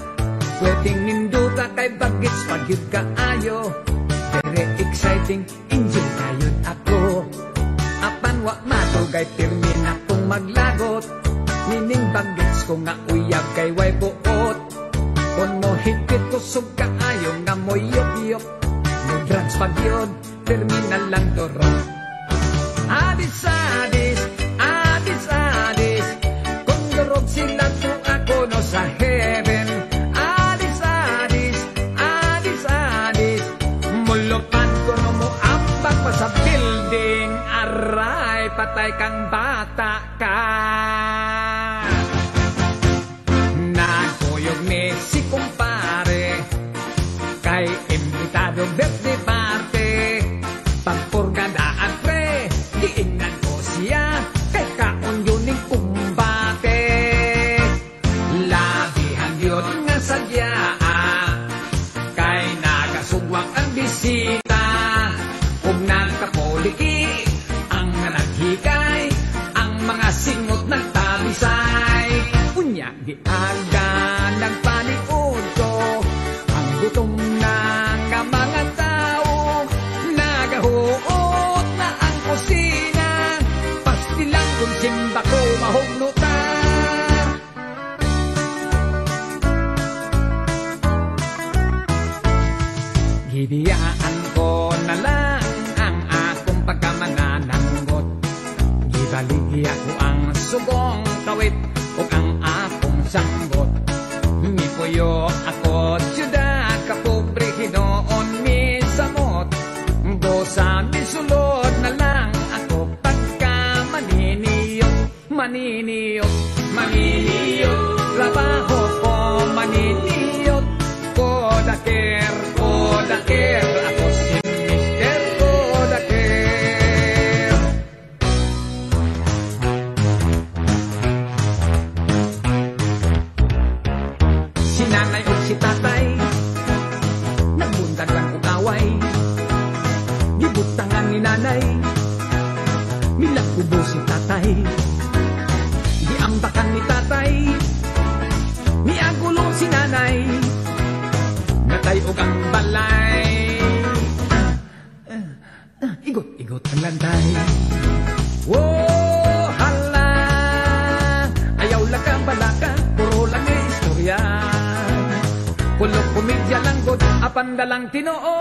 Pwedeng nindo ka kay bagets pagyud kaayo, very exciting, enjoy kayon ako. Apan wa matugay pirmin akong maglagot, mining bagets ko nga uyab kay way buot. Kung mo higit kusog kaayo nga mo yop-yop, mo drugs pagyod, terminal lang toro. Adis, kung durog sila to ako no sa heaven. Adis, mulupan ko no mo ambak pa sa building. Aray, patay kang bata ka. Nagkuyog ni si kumpare, kay imbitado birthday party. Pagpurgadaan pre, diinan ko siya, kay kaon yun ning kumbate. Labihan yun nga sadya, kay nagasugwang ang bisita. Kung nagkapoliki, ang naghikay, ang mga singot nagtabisay. Unya giaga nagpaniod ko, ang gutom na nga mga tao. Nagahuot na ang kusina, pastilang kung simba ko mahugnuta. Gibiyaan ko na lang ang akong pagkamanananggot. Gibaligya ko ang sugong kawit o ang akong sanggot. Mipuyo ako siyuda kapobre hinoon mi samot. Bosa misulod na lang ako pagka maniniyot. Trabaho ko maniniyot. Kodaker, ako si Mr. Kodaker. Si nanay o si tatay, nagbundag lang kong away. Gibutangan ni nanay, milagkubo si tatay. Giambakan ni tatay, miagulo si nanay. Natay og ang balay, igot ang lantay. Wow, hala, ayaw lang kang balaka, puro lang may istorya. Kulog komedya lang god, apan dalang tinoo.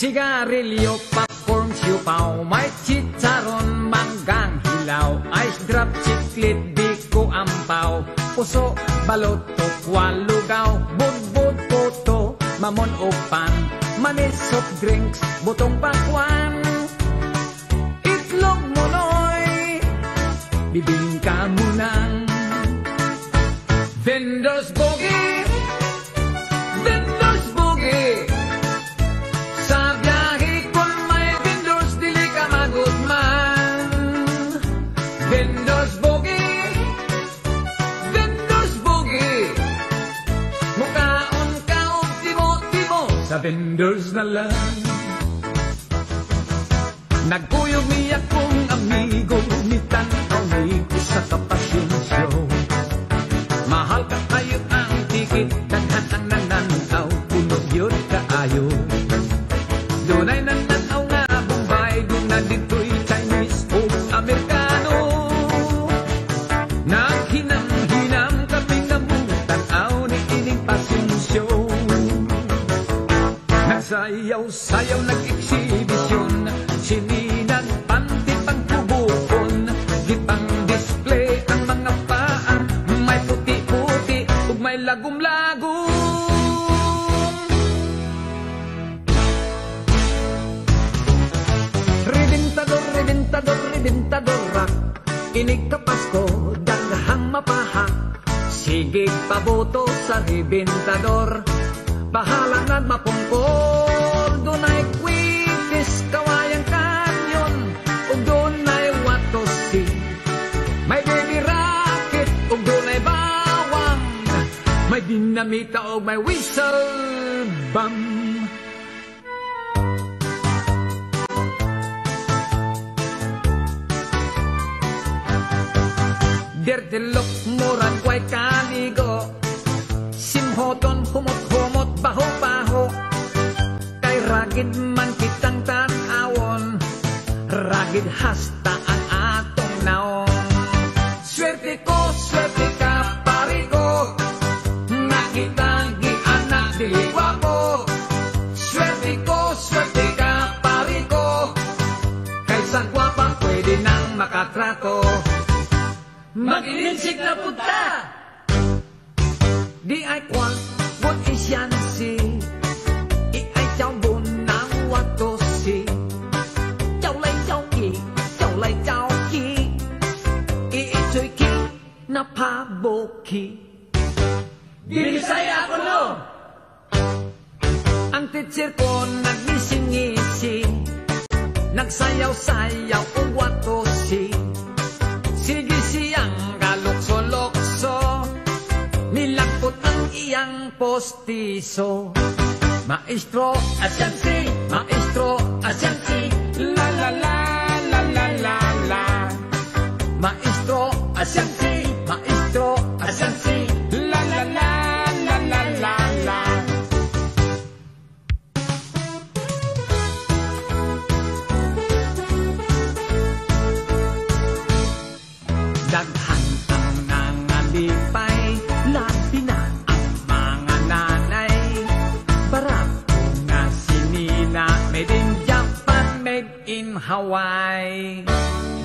Sigarilyo, popcorn, siupaw, may chicharon, manggang hilaw, ice drop, chiclet, biko, ampaw, puso, balot, tokwa, lugaw, budbud, puto, mamon o pan, manis, soft drinks, butong pakwan, itlog munoy, bibingka munang, vendors boogie, sa biyahe kung may vendors, dili ka magudman. Vendors boogie, mukaon ka o timo-timo, sa vendors na lang. Nagkuyog niya kong amigo, nitanaw ni ko sa kapasyon show. Mahal ka kayo ang tikit, Sayaw-sayaw nag-eksibisyon, sininang panti pang tubukon, di pang display ang mga paa, may puti-puti ug may lagum-lagum. Rebentador, rebentador, rebentadora, inig ka Pasko, daghang mapahak, sige paboto sa rebentador. Bahala na mapungkol, dunay quickness, kawayang kanyon, ug dunay watosi. May baby rocket, ug dunay bawang, may dinamita ug may whistle bomb. Derdelok murag way kaligo, simhoton humot-humot baho-baho, kay ragid man kitang tan-awon, ragid hasta ang atong naong. Swerte ka pari ko, nakitang gi-anak di gwapo. Swerte ka pari ko, kaysa gwapa pwede nang makatrato. Mag-ilinsik na punta, di ay kwang bun isyansi, i ay chow bun nang watosi. Chow lay chow ki, i ito'y ki na paboki. Binisaya ako no! Ang teacher ko nagnising-ngisi, nagsayaw-sayaw o watosi. Sige siyang galukso-lokso, nilakot ang iyang postiso. Maestro asyansi, la la la la la la la. Maestro asyansi, la la la la la la la. Daghan ang nangalipay, labi na ang mga nanay. Barako nga sinina, made in Japan, made in Hawaii.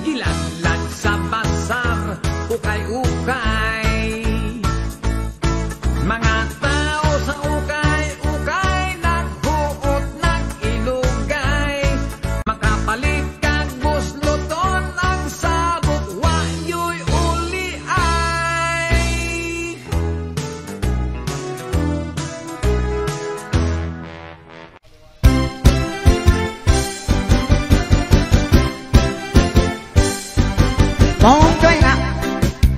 Gilanlan sa basar, ukay-ukay. Mga tao sa ukay-ukay, naghuot, nag-ilugay. Makapalit kag busluton ang sabot, wayo'y uli ay. Con quay lại,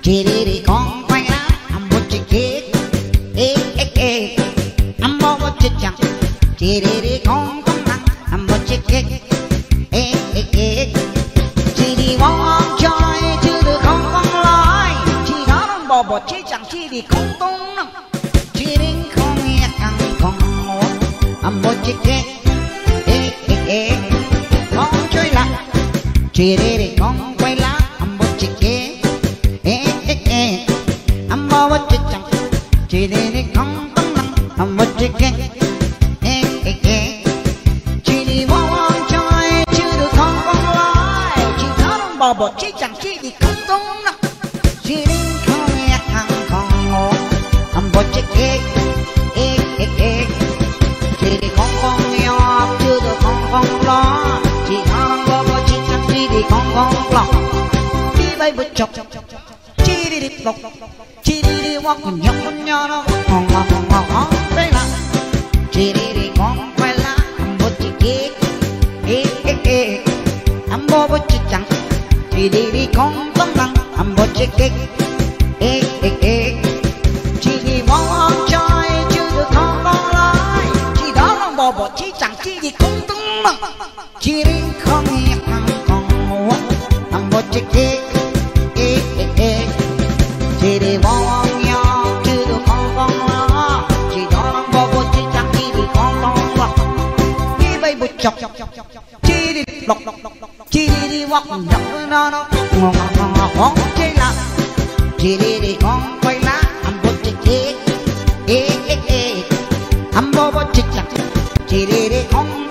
chỉ đi con quay lại, một chiếc kia, I'm một chiếc chẳng, chỉ đi con lăng, một chiếc kia, chỉ đi vòng chơi, chứ được không lối, chỉ đó nó bỏ bột chiếc chẳng, chỉ đi không tung nè, chỉ đi không nghe căng con một, một chiếc kia, con chơi lại, chỉ đi con quay lại. Chỉ đi không tấm lăng, một chiếc ghế. Chỉ đi vòng chơi, chứ được không lối, chỉ đó nó bỏ bột chỉ chẳng chỉ đi không tung nè, chỉ đi không nghe thằng con ngộ, một chiếc ghế. Chỉ đi không nghèo, chứ được không lo, chỉ đó nó bỏ bột chỉ chẳng chỉ đi không lo. Đi bay bút chọc, chỉ đi bọc, chỉ đi walk nhóc nhỏ nó ngon đây là chỉ đi con quay lá một chiếc kia, bố bố chiếc chẳng chỉ đi con tấm lăng một chiếc kia, chỉ đi vòng chơi chứ được không lối, chỉ đó là bò bò chỉ chẳng chỉ đi con tấm lăng, chỉ đi không nghe thằng con ngủ một chiếc kia. Chỉ đi vòng nhau chứ được không lo, chỉ đó nó bò bò chỉ chẳng chỉ đi con lo. Đi bay bụt chọc, chỉ đi lọc, chỉ đi walk nhóc nó ngon chơi lạ. Chỉ đi con quay lá, bò chỉ kia, bò bò chỉ chẳng chỉ đi con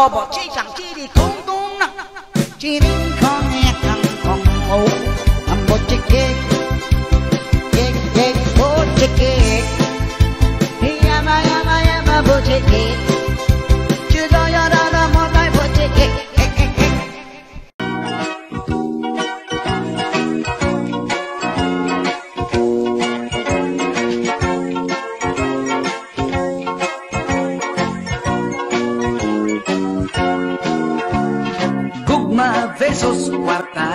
bò chi chẳng chi đi không tung nặng chi đi không nghe thằng không ngủ bò chi kê kê kê bò chi kê yama bò chi kê chưa đó ya đó một tay bò chi kê Versus kwarta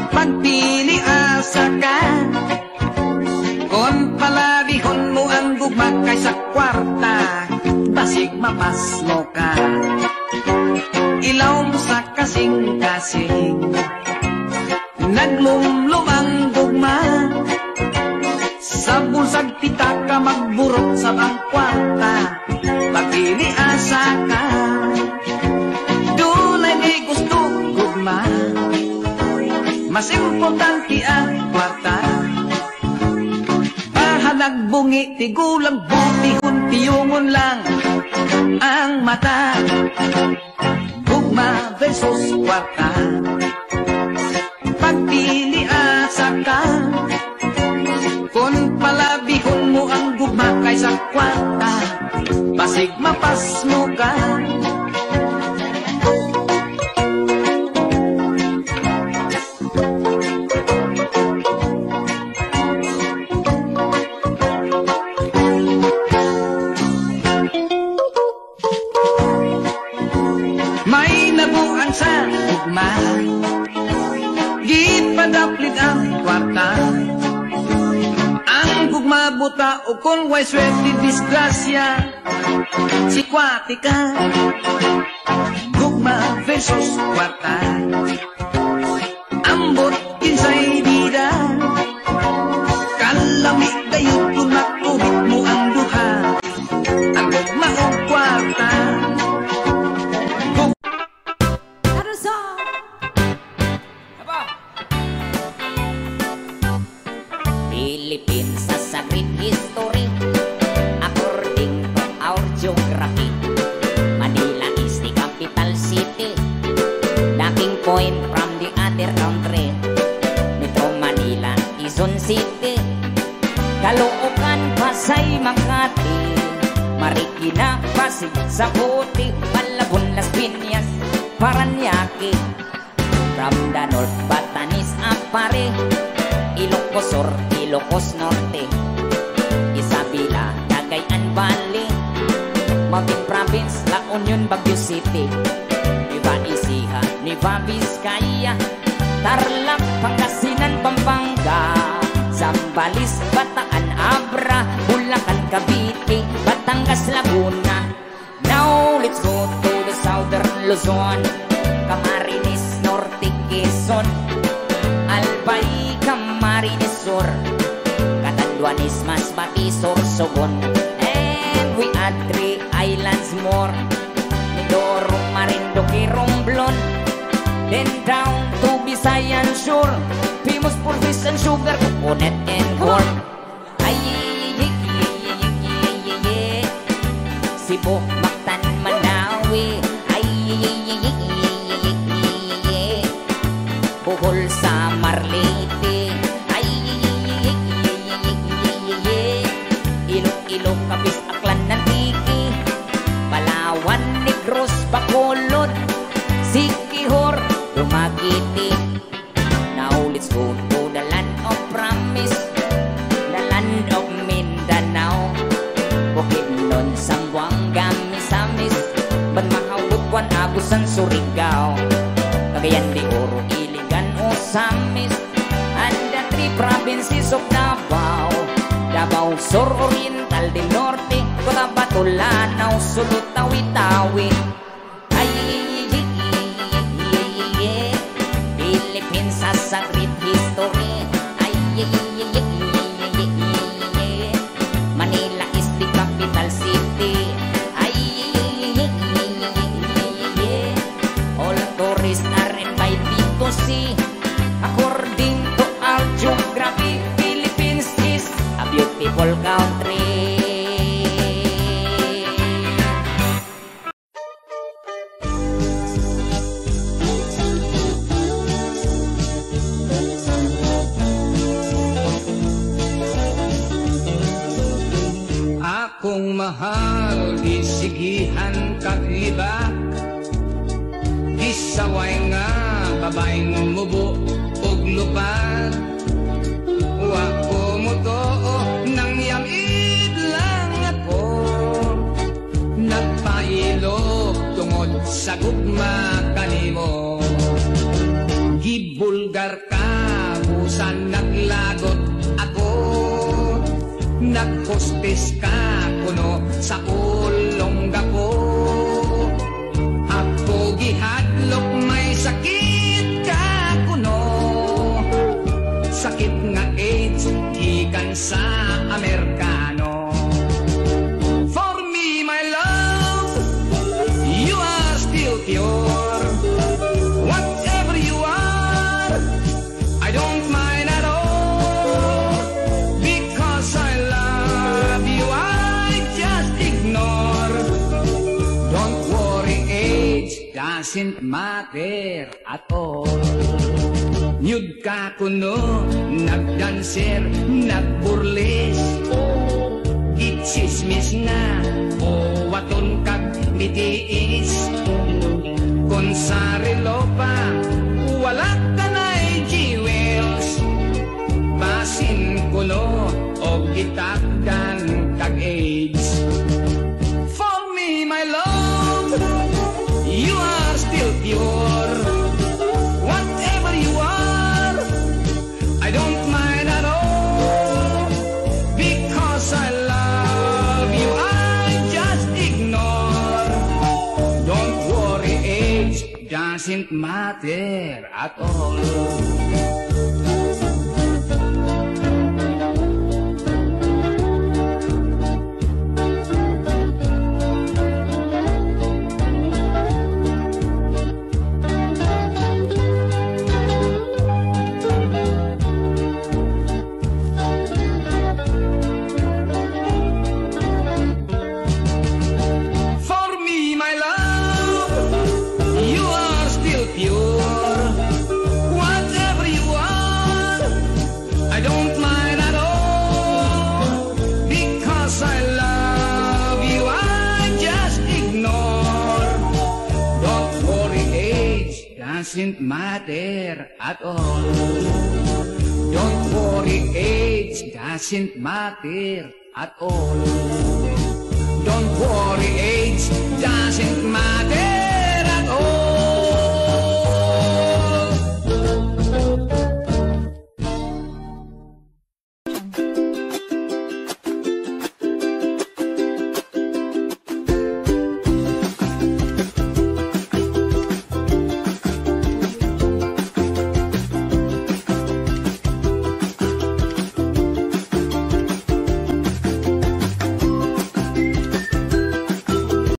pagpili asa ka kon palabihon mo ang gugma kaysa kwarta basig mapaslo ka ilaw mo sa kasing-kasing naglumlum ang gugma sa bulsag pita ka magburot sa bang kwarta pagpili asa ka mas importante ang kwarta bahalag bungi tigulang butihon tiyungon lang ang mata gugma versus kwarta pagpili asa ka kung palabihon mo ang gugma kaysa kwarta basig mapas mo ka sa gugma gipadaplit ang kwarta ang gugma buta o kung way swerte disgrasya si kwati ka gugma versus kwarta ambot kinsay bida kalami kayo kung makubit mo ang duha ang gugma o kwarta Philippines sa sagrit history according to our geography. Manila is the capital city, docking point from the other country. Metro Manila, Quezon City, Caloocan, Pasay, Makati, Marikina, Pasig, Zapote, Malabon, Las Piñas, Paranaque. From the north, Batanes, Apare, Ilocos Sur, Ilocos Norte, Isabela, Cagayan Valley, Mountain Province, La Union, Baguio City, Nueva Ecija, Nueva Vizcaya, Tarlac, Pangasinan, Pampanga, Zambales, Bataan, Abra, Bulacan, Cavite, Batangas, Laguna. Now let's go to the southern Luzon, Camarines Norte, Quezon, Albay, Camarines Sur, Catanduanes, Masbate, Sorsogon, and we add 3 islands more, Mindoro, Marinduque, Romblon, then down to Visayan Shore, famous for fish and sugar, coconut and corn. Ay, Cebu, Mactan, Manawi, ay, Bohol, Samarlete, ay, Iloilo, Capiz, Aklan, Nantiki, Palawan, Negros, Bacolod, Siquijor, Dumaguete. Now let's go to the land of promise, the land of Mindanao, Bukidnon, Zamboanga, Misamis, Banmahawutwan, Agusan, Surigao, Cagayan de Oro, Iligan, Osamis, and the 3 provinces of Davao, Davao Sur, Oriental, del Norte, Cotabato, Lanao, Sulu, Tawi-Tawi. Ay, Philippines sa sagrit history. Ay, Manila is the capital city. Ay, all tourists are invited to see. According to our geography, Philippines is a beautiful country. Baing mubo og lupad, wa ko mo to nang yamid lang ako. Nagpailog tungod sa gugma kanimo. Gibulgar ka busan naglagot ako. Nagkostes ka kuno sa ulong ko. Ako gihadlok may sakit ka kuno. Sakit nga AIDS gikan sa Amerikano. For me my love, you are still pure. Whatever you are, I don't mind at all. Because I love you, I just ignore. Don't worry, age doesn't matter at all. Nyud ka kuno, nagdanser, nagburles. Gitsismis na, o waton kag mitiis. Kung sa relo pa, wala ka na'y jewels. Basin kuno, o gitakdan kag AIDS. For me, my love, you are still pure. Whatever you are, I don't mind at all. Because I love you, I just ignore. Don't worry, age doesn't matter at all. For me, my love, you are still pure. Whatever you are, I don't mind at all. Because I love you, I just ignore. Don't worry, age doesn't matter at all. Don't worry, age doesn't matter at all. Don't worry, age doesn't matter.